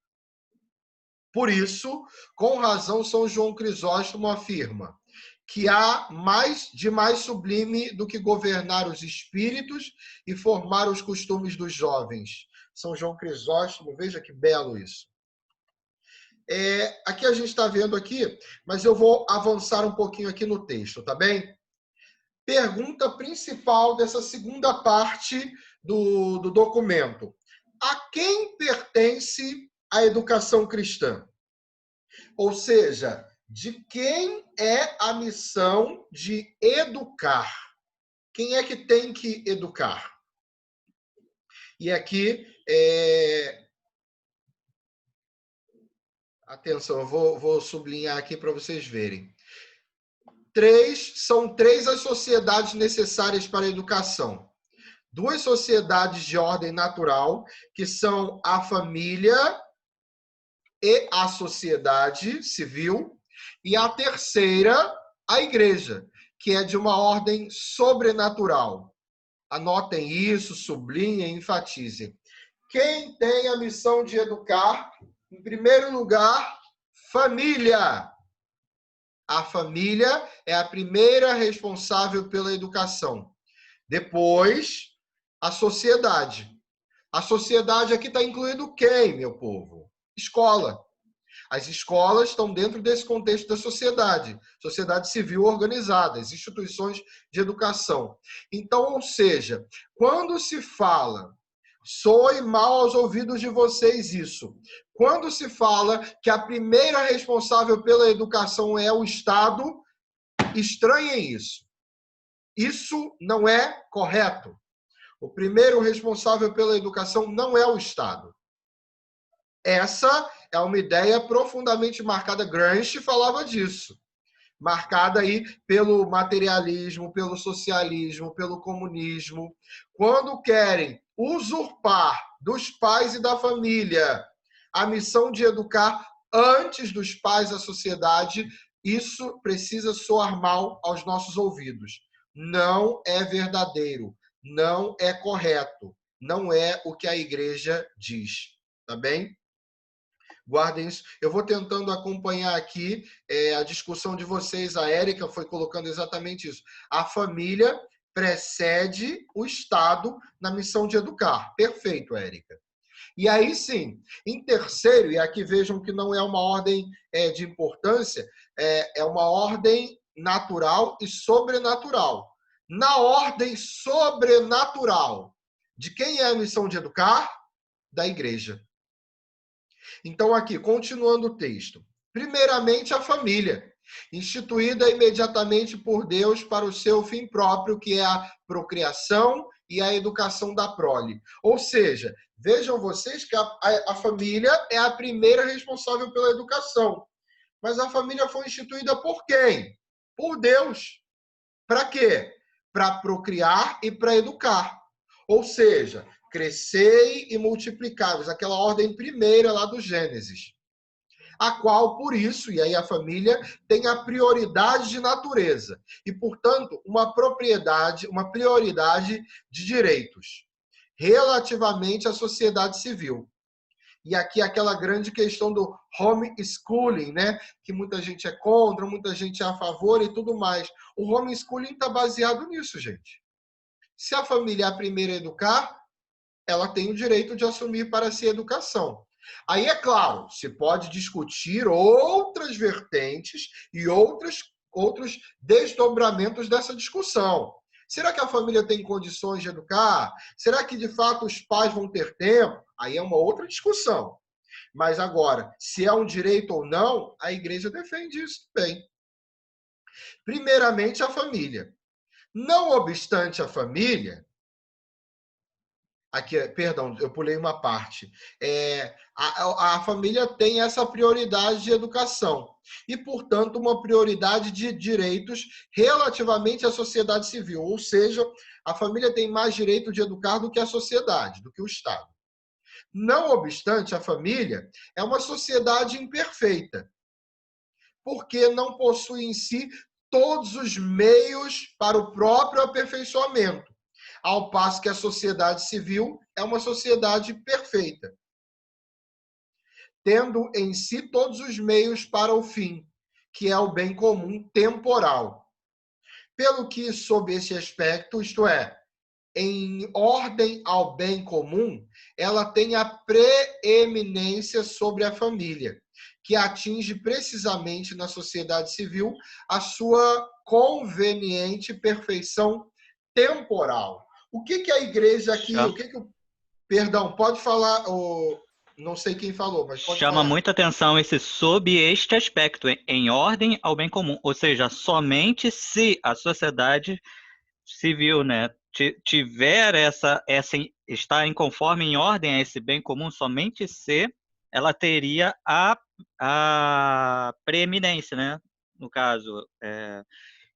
Speaker 1: Por isso, com razão, São João Crisóstomo afirma que há mais sublime do que governar os espíritos e formar os costumes dos jovens. São João Crisóstomo, veja que belo isso. Aqui a gente está vendo aqui, mas eu vou avançar um pouquinho aqui no texto, tá bem? Pergunta principal dessa segunda parte do documento. A quem pertence a educação cristã? Ou seja, de quem é a missão de educar? Quem é que tem que educar? E aqui, atenção, eu vou sublinhar aqui para vocês verem. São três as sociedades necessárias para a educação. 2 sociedades de ordem natural, que são a família e a sociedade civil, e a terceira, a igreja, que é de uma ordem sobrenatural. Anotem isso, sublinhem, enfatizem. Quem tem a missão de educar? Em primeiro lugar, família. a família é a primeira responsável pela educação. Depois, a sociedade. A sociedade aqui está incluindo quem, meu povo? Escola. As escolas estão dentro desse contexto da sociedade civil organizada, as instituições de educação. Então, ou seja, quando se fala, soe mal aos ouvidos de vocês isso, quando se fala que a primeira responsável pela educação é o Estado, estranhem isso. Isso não é correto. O primeiro responsável pela educação não é o Estado. Essa é uma ideia profundamente marcada. Gramsci falava disso. Marcada aí pelo materialismo, pelo socialismo, pelo comunismo. Quando querem usurpar dos pais e da família a missão de educar antes dos pais a sociedade, isso precisa soar mal aos nossos ouvidos. Não é verdadeiro, não é correto, não é o que a igreja diz. Tá bem? Guardem isso. Eu vou tentando acompanhar aqui a discussão de vocês. A Érica foi colocando exatamente isso. A família precede o Estado na missão de educar. Perfeito, Érica. E aí sim, em terceiro, e aqui vejam que não é uma ordem de importância, é uma ordem natural e sobrenatural. Na ordem sobrenatural, de quem é a missão de educar? Da igreja. Então, aqui, continuando o texto. Primeiramente, a família, instituída imediatamente por Deus para o seu fim próprio, que é a procriação e a educação da prole. Ou seja, vejam vocês que a família é a primeira responsável pela educação. Mas a família foi instituída por quem? Por Deus. Para quê? Para procriar e para educar. Ou seja, crescei e multiplicai-vos, aquela ordem primeira lá do Gênesis, a qual, por isso, e aí a família tem a prioridade de natureza e, portanto, uma prioridade de direitos relativamente à sociedade civil. E aqui aquela grande questão do homeschooling, né? Que muita gente é contra, muita gente é a favor e tudo mais. O homeschooling está baseado nisso, gente. Se a família é a primeira a educar, ela tem o direito de assumir para si a educação. Aí, é claro, se pode discutir outras vertentes e outros desdobramentos dessa discussão. Será que a família tem condições de educar? Será que, de fato, os pais vão ter tempo? Aí é uma outra discussão. Mas agora, se é um direito ou não, a igreja defende isso também. Primeiramente, a família. Não obstante a família, aqui, perdão, eu pulei uma parte. A família tem essa prioridade de educação e, portanto, uma prioridade de direitos relativamente à sociedade civil. Ou seja, a família tem mais direito de educar do que a sociedade, do que o Estado. Não obstante, a família é uma sociedade imperfeita, porque não possui em si todos os meios para o próprio aperfeiçoamento, ao passo que a sociedade civil é uma sociedade perfeita, tendo em si todos os meios para o fim, que é o bem comum temporal. Pelo que, sob esse aspecto, isto é, em ordem ao bem comum, ela tem a preeminência sobre a família, que atinge precisamente na sociedade civil a sua conveniente perfeição temporal. O que a igreja aqui... Perdão, pode falar... Não sei quem falou, mas pode
Speaker 4: Chama
Speaker 1: falar.
Speaker 4: muita atenção esse sob este aspecto, em ordem ao bem comum. Ou seja, somente se a sociedade civil, né, tiver estar em conforme, em ordem a esse bem comum, somente se ela teria a preeminência, né? No caso,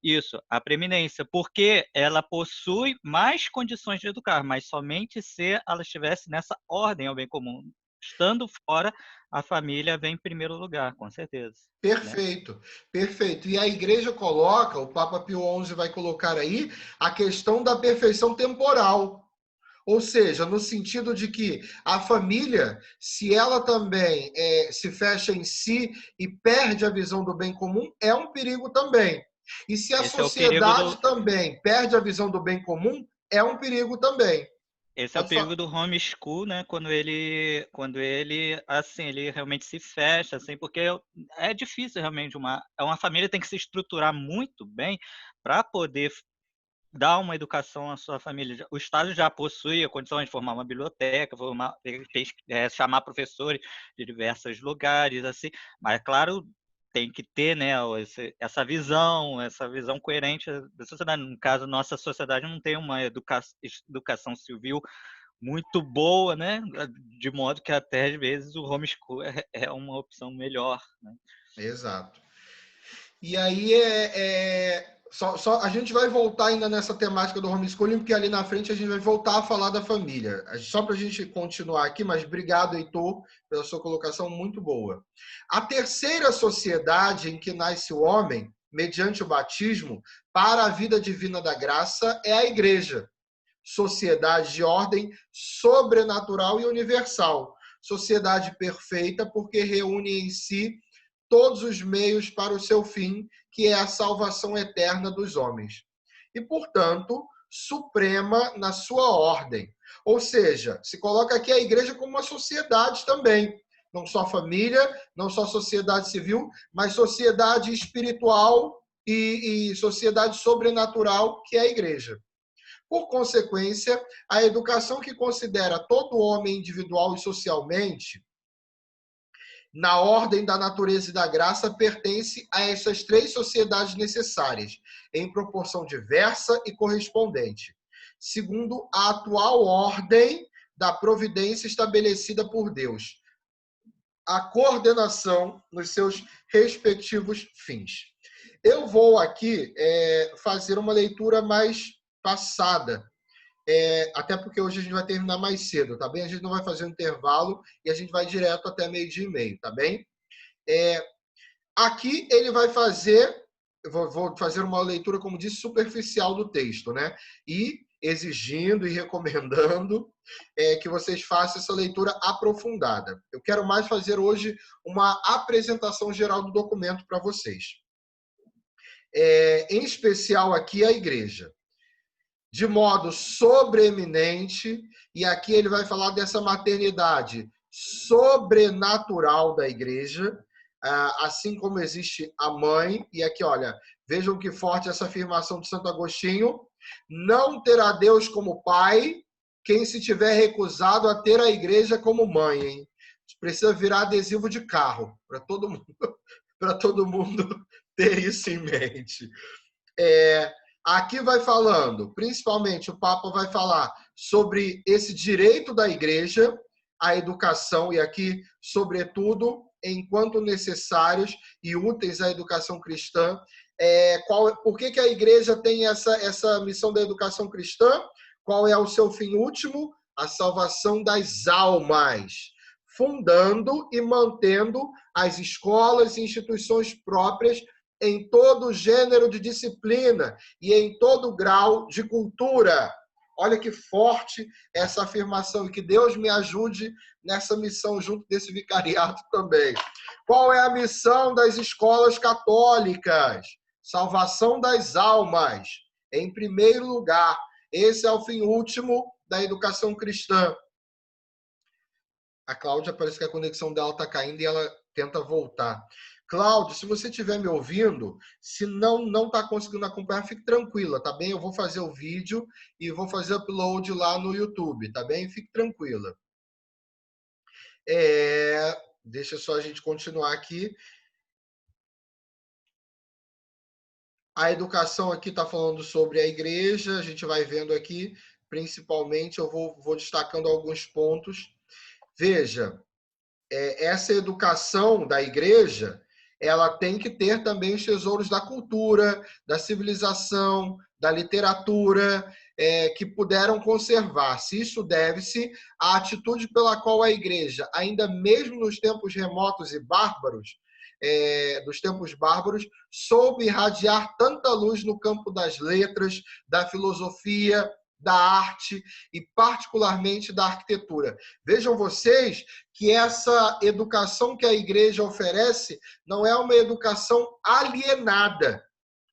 Speaker 4: isso, a preeminência, porque ela possui mais condições de educar, mas somente se ela estivesse nessa ordem ao bem comum. Estando fora, a família vem em primeiro lugar, com certeza.
Speaker 1: Perfeito, né? Perfeito. E a igreja coloca, o Papa Pio XI vai colocar aí, a questão da perfeição temporal. Ou seja, no sentido de que a família, se ela também se fecha em si e perde a visão do bem comum, é um perigo também. E se a
Speaker 4: Esse é o perigo
Speaker 1: sociedade
Speaker 4: do,
Speaker 1: também perde a visão do bem comum, é um perigo também.
Speaker 4: esse é o
Speaker 1: Pode falar.
Speaker 4: perigo do homeschool, né? Quando ele, assim, ele realmente se fecha, assim, porque é difícil realmente uma família tem que se estruturar muito bem para poder dar uma educação à sua família. O Estado já possui a condição de formar uma biblioteca, chamar professores de diversos lugares, assim, mas claro, tem que ter, né, essa visão coerente da sociedade. No caso, nossa sociedade não tem uma educação civil muito boa, né? De modo que até às vezes o homeschool é uma opção melhor, né?
Speaker 1: Exato. E aí só a gente vai voltar ainda nessa temática do homeschooling, porque ali na frente a gente vai voltar a falar da família. Só para a gente continuar aqui, mas obrigado, Heitor, pela sua colocação muito boa. A terceira sociedade em que nasce o homem, mediante o batismo, para a vida divina da graça, é a igreja. Sociedade de ordem sobrenatural e universal. Sociedade perfeita porque reúne em si todos os meios para o seu fim, que é a salvação eterna dos homens. E, portanto, suprema na sua ordem. Ou seja, se coloca aqui a igreja como uma sociedade também. Não só família, não só sociedade civil, mas sociedade espiritual e sociedade sobrenatural, que é a igreja. Por consequência, a educação que considera todo homem individual e socialmente, na ordem da natureza e da graça, pertence a essas três sociedades necessárias, em proporção diversa e correspondente, segundo a atual ordem da providência estabelecida por Deus, a coordenação nos seus respectivos fins. Eu vou aqui fazer uma leitura mais passada, até porque hoje a gente vai terminar mais cedo, tá bem? A gente não vai fazer um intervalo e a gente vai direto até 12:30, tá bem? Aqui ele vai fazer, eu vou fazer uma leitura, como disse, superficial do texto, né? E exigindo e recomendando que vocês façam essa leitura aprofundada. Eu quero mais fazer hoje uma apresentação geral do documento para vocês. Em especial aqui a igreja. De modo sobreeminente, e aqui ele vai falar dessa maternidade sobrenatural da igreja, assim como existe a mãe, e aqui, olha, vejam que forte essa afirmação de Santo Agostinho: não terá Deus como pai quem se tiver recusado a ter a igreja como mãe, hein? Precisa virar adesivo de carro, para todo mundo ter isso em mente. Aqui vai falando, principalmente o Papa vai falar sobre esse direito da igreja à educação, e aqui, sobretudo, enquanto necessários e úteis à educação cristã. Por que a igreja tem essa missão da educação cristã? Qual é o seu fim último? A salvação das almas, fundando e mantendo as escolas e instituições próprias em todo gênero de disciplina e em todo grau de cultura. Olha que forte essa afirmação, e que Deus me ajude nessa missão junto desse vicariato também. Qual é a missão das escolas católicas? Salvação das almas, em primeiro lugar. Esse é o fim último da educação cristã. A Cláudia, parece que a conexão dela está caindo e ela tenta voltar. Cláudio, se você estiver me ouvindo, se não está conseguindo acompanhar, fique tranquila, tá bem? Eu vou fazer o vídeo e vou fazer upload lá no YouTube, tá bem? Fique tranquila. Deixa só a gente continuar aqui. A educação aqui está falando sobre a igreja, a gente vai vendo aqui, principalmente, eu vou destacando alguns pontos. Veja, essa educação da igreja, ela tem que ter também os tesouros da cultura, da civilização, da literatura, que puderam conservar-se. Isso deve-se à atitude pela qual a igreja, ainda mesmo nos tempos remotos e bárbaros, soube irradiar tanta luz no campo das letras, da filosofia, da arte e particularmente da arquitetura. Vejam vocês que essa educação que a igreja oferece não é uma educação alienada.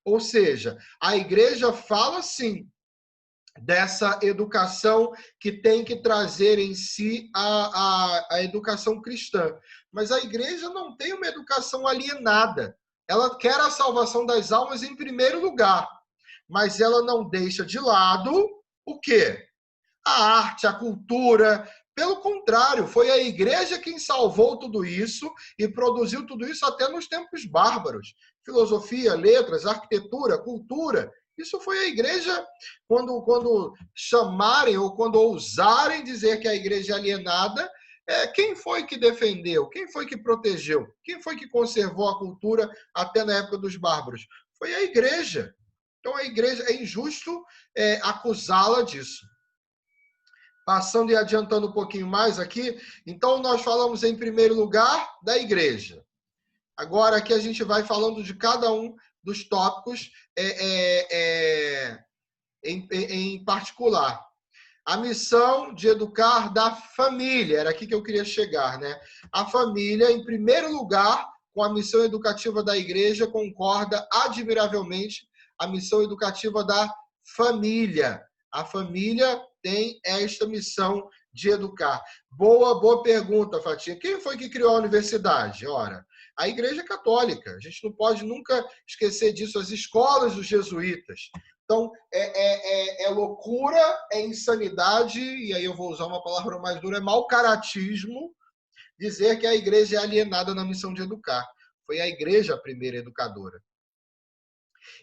Speaker 1: Ou seja, a igreja fala sim dessa educação que tem que trazer em si a educação cristã. Mas a igreja não tem uma educação alienada. Ela quer a salvação das almas em primeiro lugar, mas ela não deixa de lado o quê? A arte, a cultura. Pelo contrário, foi a igreja quem salvou tudo isso e produziu tudo isso até nos tempos bárbaros. Filosofia, letras, arquitetura, cultura. Isso foi a igreja, quando chamarem ou quando ousarem dizer que a igreja é alienada, quem foi que defendeu? Quem foi que protegeu? Quem foi que conservou a cultura até na época dos bárbaros? Foi a igreja. Então, a igreja, é injusto acusá-la disso. Passando e adiantando um pouquinho mais aqui, então nós falamos em primeiro lugar da igreja. Agora aqui a gente vai falando de cada um dos tópicos em particular. A missão de educar da família, era aqui que eu queria chegar, né? A família, em primeiro lugar, com a missão educativa da igreja, concorda admiravelmente a missão educativa da família. A família tem esta missão de educar. Boa pergunta, Fatinha. Quem foi que criou a universidade? Ora, a Igreja Católica. A gente não pode nunca esquecer disso. As escolas dos jesuítas. Então, é loucura, é insanidade, e aí eu vou usar uma palavra mais dura, é mau caratismo dizer que a igreja é alienada na missão de educar. Foi a igreja a primeira educadora.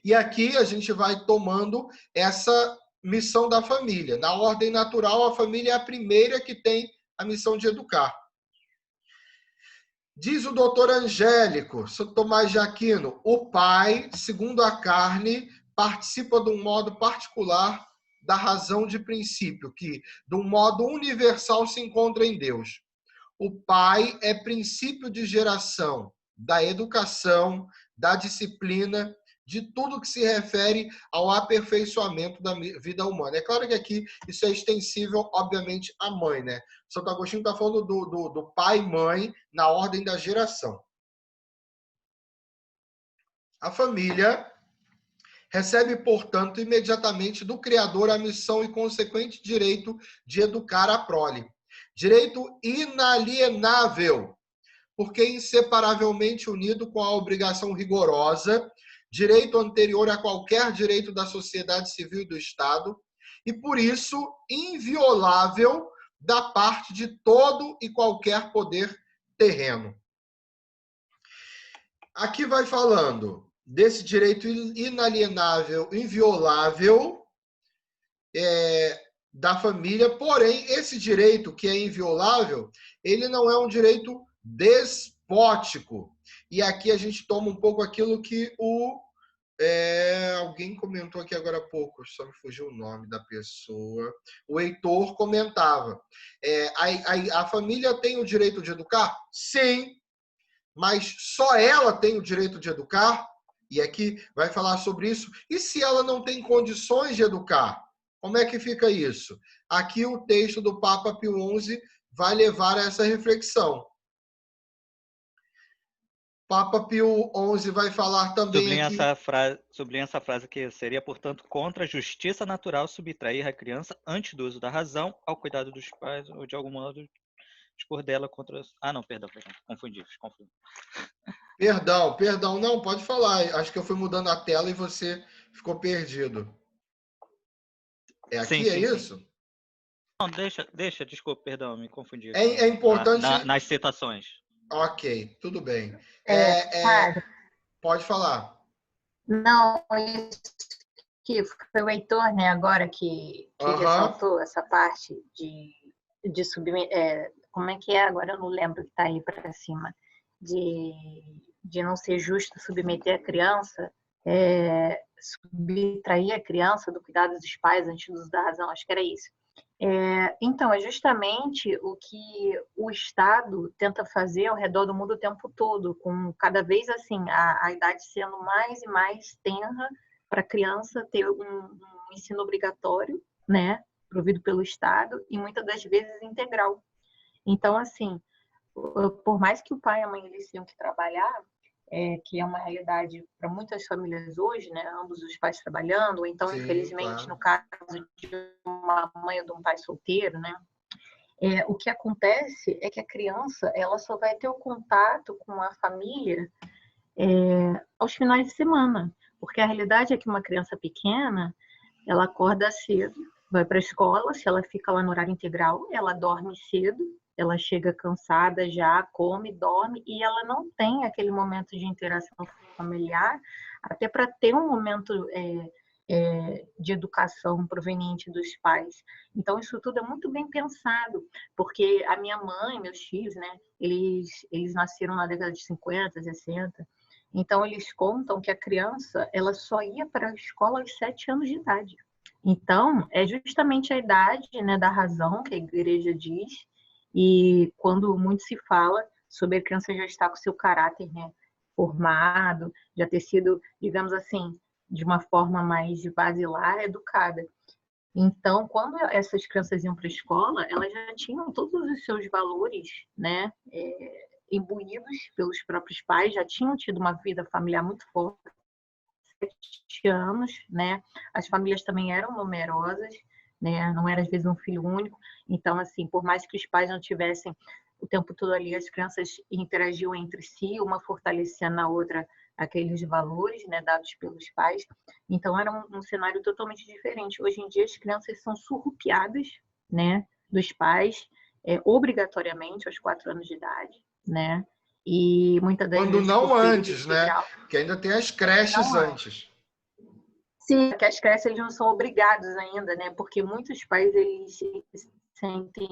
Speaker 1: E aqui a gente vai tomando essa missão da família. Na ordem natural, a família é a primeira que tem a missão de educar. Diz o doutor Angélico, São Tomás de Aquino, o pai, segundo a carne, participa de um modo particular da razão de princípio, que de um modo universal se encontra em Deus. O pai é princípio de geração da educação, da disciplina, de tudo que se refere ao aperfeiçoamento da vida humana. É claro que aqui isso é extensível, obviamente, à mãe, né? Santo Agostinho está falando do pai e mãe na ordem da geração. A família recebe, portanto, imediatamente do Criador a missão e consequente direito de educar a prole. Direito inalienável, porque inseparavelmente unido com a obrigação rigorosa, direito anterior a qualquer direito da sociedade civil e do Estado, e por isso inviolável da parte de todo e qualquer poder terreno. Aqui vai falando desse direito inalienável, inviolável da família, porém, esse direito que é inviolável, ele não é um direito despótico. E aqui a gente toma um pouco aquilo que alguém comentou aqui agora há pouco, só me fugiu o nome da pessoa. O Heitor comentava. A família tem o direito de educar? Sim, mas só ela tem o direito de educar? E aqui vai falar sobre isso. E se ela não tem condições de educar? Como é que fica isso? Aqui o texto do Papa Pio XI vai levar a essa reflexão. Papa Pio XI vai falar também
Speaker 4: sublinha essa frase que seria, portanto, contra a justiça natural subtrair a criança antes do uso da razão ao cuidado dos pais ou, de algum modo, dispor dela contra... Ah, não, perdão. Confundi.
Speaker 1: Perdão. Não, pode falar. Acho que eu fui mudando a tela e você ficou perdido. É aqui, sim, isso? Sim.
Speaker 4: Não, deixa, desculpa, perdão, me confundi.
Speaker 1: É importante...
Speaker 4: nas citações.
Speaker 1: Ok, tudo bem. Pode falar.
Speaker 5: Não, isso que foi o Heitor, né, agora que ressaltou essa parte de submeter... como é que é? Agora eu não lembro que está aí para cima. De não ser justo submeter a criança, subtrair a criança do cuidado dos pais antes do uso da razão, acho que era isso. Então, é justamente o que o Estado tenta fazer ao redor do mundo o tempo todo, com cada vez assim a idade sendo mais e mais tenra para a criança ter um ensino obrigatório, né? Provido pelo Estado e muitas das vezes integral. Então, assim, por mais que o pai e a mãe eles tenham que trabalhar, que é uma realidade para muitas famílias hoje, né? Ambos os pais trabalhando, ou então,
Speaker 1: Sim,
Speaker 5: infelizmente,
Speaker 1: claro.
Speaker 5: no caso de uma mãe ou de um pai solteiro, né? O que acontece é que a criança ela só vai ter o contato com a família aos finais de semana, porque a realidade é que uma criança pequena ela acorda cedo, vai para a escola, se ela fica lá no horário integral, ela dorme cedo, ela chega cansada já, come, dorme, e ela não tem aquele momento de interação familiar, até para ter um momento de educação proveniente dos pais. Então, isso tudo é muito bem pensado, porque a minha mãe, meus tios, né, eles nasceram na década de 50, 60, então eles contam que a criança ela só ia para a escola aos 7 anos de idade. Então, é justamente a idade, né, da razão que a igreja diz, e quando muito se fala sobre a criança já estar com seu caráter, né, formado, já ter sido, digamos assim, de uma forma mais basilar, educada. Então, quando essas crianças iam para a escola, elas já tinham todos os seus valores, né, imbuídos pelos próprios pais, já tinham tido uma vida familiar muito forte, 7 anos, né? As famílias também eram numerosas, né? Não era às vezes um filho único. Então, assim, por mais que os pais não tivessem o tempo todo ali, as crianças interagiam entre si, uma fortalecia na outra aqueles valores, né, dados pelos pais. Então, era um cenário totalmente diferente. Hoje em dia, as crianças são surrupiadas, né, dos pais, obrigatoriamente aos 4 anos de idade, né? E muitas das
Speaker 1: Quando
Speaker 5: vezes
Speaker 1: não
Speaker 5: por período
Speaker 1: antes, né?
Speaker 5: integral.
Speaker 1: Que ainda tem as creches
Speaker 5: Não é.
Speaker 1: antes.
Speaker 5: Sim, que as creches eles não são obrigados ainda, né? Porque muitos pais eles se sentem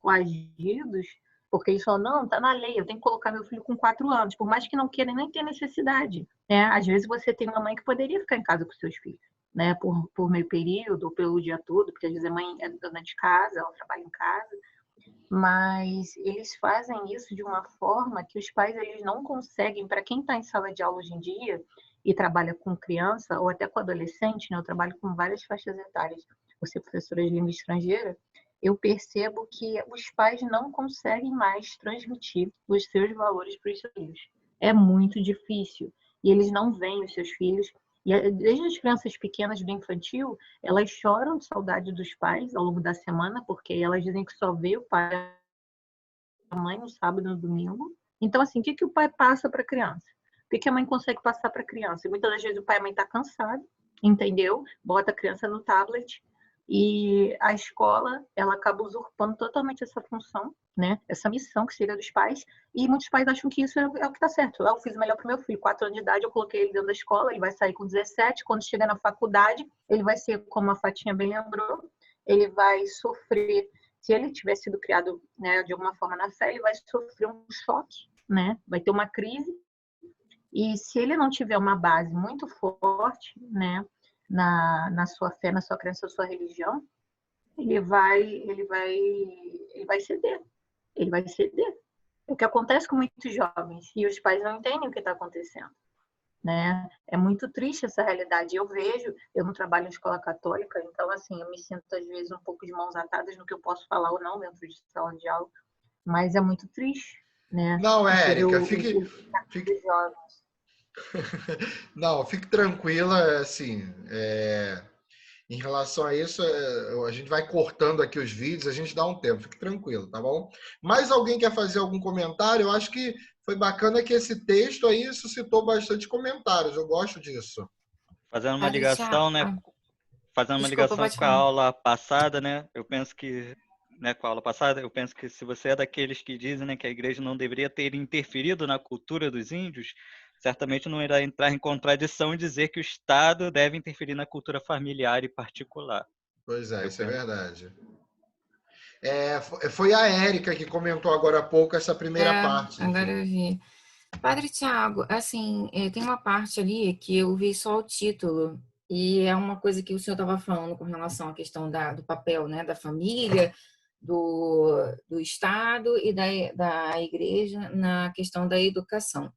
Speaker 5: coagidos, porque eles falam, não, tá na lei, eu tenho que colocar meu filho com 4 anos, por mais que não queiram nem ter necessidade, né? Às vezes você tem uma mãe que poderia ficar em casa com seus filhos, né? Por meio período, ou pelo dia todo, porque às vezes a mãe é dona de casa, ela trabalha em casa, mas eles fazem isso de uma forma que os pais eles não conseguem, para quem está em sala de aula hoje em dia e trabalha com criança ou até com adolescente, né? Eu trabalho com várias faixas etárias, você é professora de língua estrangeira, eu percebo que os pais não conseguem mais transmitir os seus valores para os seus filhos. É muito difícil. E eles não veem os seus filhos. E desde as crianças pequenas do infantil, elas choram de saudade dos pais ao longo da semana, porque elas dizem que só vê o pai e a mãe no sábado e no domingo. Então, assim, o que o pai passa para a criança? O que a mãe consegue passar para a criança? E muitas das vezes o pai e a mãe está cansado, entendeu? Bota a criança no tablet e a escola, ela acaba usurpando totalmente essa função, né? Essa missão que seria dos pais. E muitos pais acham que isso é o que está certo. Eu fiz o melhor para o meu filho. 4 anos de idade, eu coloquei ele dentro da escola, ele vai sair com 17. Quando chegar na faculdade, ele vai ser, como a Fatinha bem lembrou, ele vai sofrer. Se ele tiver sido criado, né, de alguma forma na fé, ele vai sofrer um choque, né? Vai ter uma crise. E se ele não tiver uma base muito forte, né, na sua fé, na sua crença, na sua religião, ele vai ceder. Ele vai ceder. O que acontece com muitos jovens e os pais não entendem o que está acontecendo, né? É muito triste essa realidade. Eu vejo, eu não trabalho em escola católica, então assim, eu me sinto às vezes um pouco de mãos atadas no que eu posso falar ou não dentro de sala de aula, mas é muito triste, né?
Speaker 1: Não, Érica,
Speaker 5: Os jovens.
Speaker 1: Não, fique tranquila, assim, em relação a isso, a gente vai cortando aqui os vídeos, a gente dá um tempo, fique tranquilo, tá bom? Mais alguém quer fazer algum comentário? Eu acho que foi bacana que esse texto aí suscitou bastante comentários, eu gosto disso.
Speaker 4: Fazendo uma
Speaker 3: Padre
Speaker 4: ligação, né?
Speaker 3: Tiago,
Speaker 4: Fazendo uma
Speaker 3: desculpa,
Speaker 4: ligação
Speaker 3: pode
Speaker 4: com a
Speaker 3: falar.
Speaker 4: aula passada, né? Eu penso que, né, com a aula passada, eu penso que se você é daqueles que dizem, né, que a igreja não deveria ter interferido na cultura dos índios, certamente não irá entrar em contradição em dizer que o Estado deve interferir na cultura familiar e particular.
Speaker 1: Pois é,
Speaker 4: Eu
Speaker 1: isso é
Speaker 4: penso.
Speaker 1: verdade. Foi a Érica que comentou agora há pouco essa primeira parte,
Speaker 3: Agora
Speaker 1: enfim.
Speaker 3: eu vi. Padre Tiago, assim, tem uma parte ali que eu vi só o título, e é uma coisa que o senhor estava falando com relação à questão do papel, né, da família, do Estado e da igreja na questão da educação.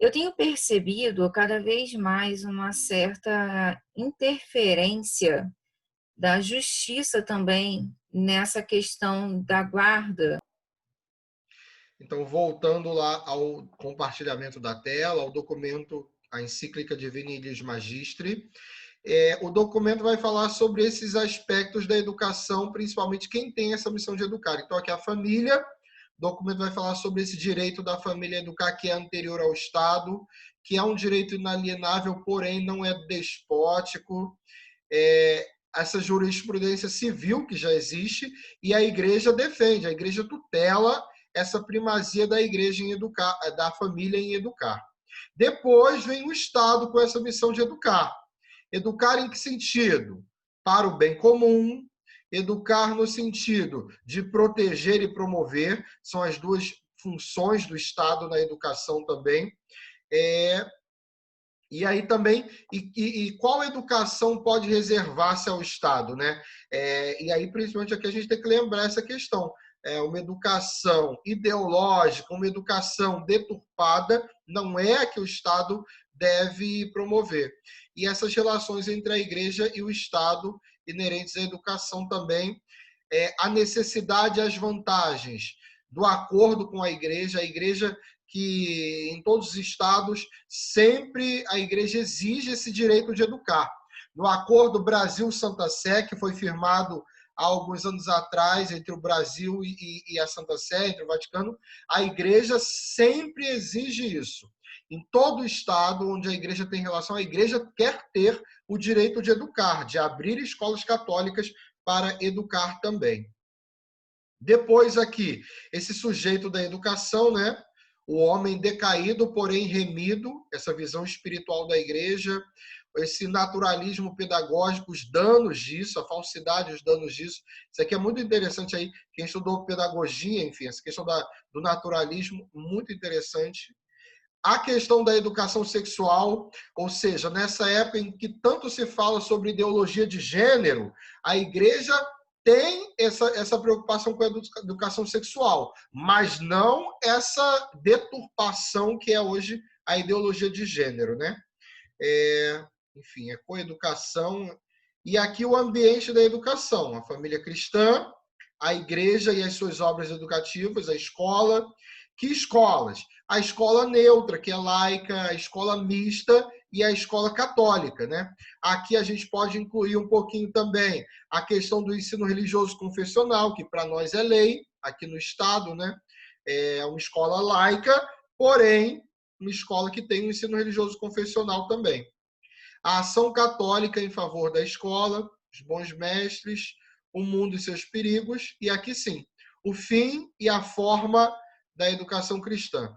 Speaker 3: Eu tenho percebido cada vez mais uma certa interferência da justiça também nessa questão da guarda.
Speaker 1: Então, voltando lá ao compartilhamento da tela, ao documento, a encíclica Divini Illis Magistri, o documento vai falar sobre esses aspectos da educação, principalmente quem tem essa missão de educar. Então, aqui a família, o documento vai falar sobre esse direito da família a educar, que é anterior ao Estado, que é um direito inalienável, porém não é despótico. Essa jurisprudência civil que já existe, e a igreja defende, a igreja tutela essa primazia da igreja em educar, da família em educar. Depois vem o Estado com essa missão de educar. Educar em que sentido? Para o bem comum, educar no sentido de proteger e promover, são as duas funções do Estado na educação também. E aí também, qual educação pode reservar-se ao Estado, né? E aí, principalmente aqui, a gente tem que lembrar essa questão. Uma educação ideológica, uma educação deturpada, não é a que o Estado deve promover. E essas relações entre a Igreja e o Estado, inerentes à educação também, a necessidade e as vantagens do acordo com a Igreja que em todos os estados, sempre a igreja exige esse direito de educar. No acordo Brasil-Santa Sé, que foi firmado há alguns anos atrás entre o Brasil e a Santa Sé, entre o Vaticano, a igreja sempre exige isso. Em todo estado onde a igreja tem relação, a igreja quer ter o direito de educar, de abrir escolas católicas para educar também. Depois aqui, esse sujeito da educação, né? O homem decaído, porém remido, essa visão espiritual da igreja, esse naturalismo pedagógico, os danos disso, a falsidade, os danos disso. Isso aqui é muito interessante aí, quem estudou pedagogia, enfim, essa questão do naturalismo, muito interessante. A questão da educação sexual, ou seja, nessa época em que tanto se fala sobre ideologia de gênero, a igreja tem essa preocupação com a educação sexual, mas não essa deturpação que é hoje a ideologia de gênero, né? Enfim, é coeducação. E aqui o ambiente da educação, a família cristã, a igreja e as suas obras educativas, a escola. Que escolas? A escola neutra, que é laica, a escola mista e a escola católica, né? Aqui a gente pode incluir um pouquinho também a questão do ensino religioso confessional, que para nós é lei, aqui no Estado, né? É uma escola laica, porém, uma escola que tem um ensino religioso confessional também. A ação católica em favor da escola, os bons mestres, o mundo e seus perigos, e aqui sim, o fim e a forma da educação cristã.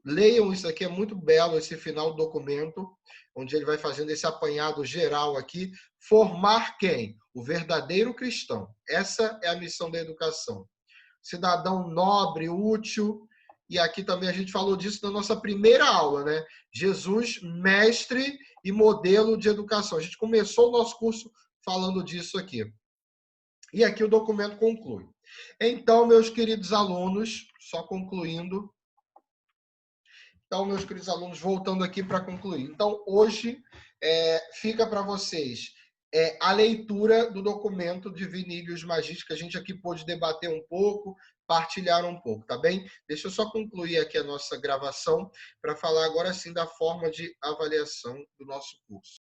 Speaker 1: Leiam isso aqui, é muito belo esse final do documento, onde ele vai fazendo esse apanhado geral aqui. Formar quem? O verdadeiro cristão. Essa é a missão da educação. Cidadão nobre, útil. E aqui também a gente falou disso na nossa primeira aula, né? Jesus, mestre e modelo de educação. A gente começou o nosso curso falando disso aqui. E aqui o documento conclui. Então, meus queridos alunos, só concluindo. Então, meus queridos alunos, voltando aqui para concluir. Então, hoje fica para vocês a leitura do documento Divini Illis Magistri, que a gente aqui pôde debater um pouco, partilhar um pouco, tá bem? Deixa eu só concluir aqui a nossa gravação para falar agora sim da forma de avaliação do nosso curso.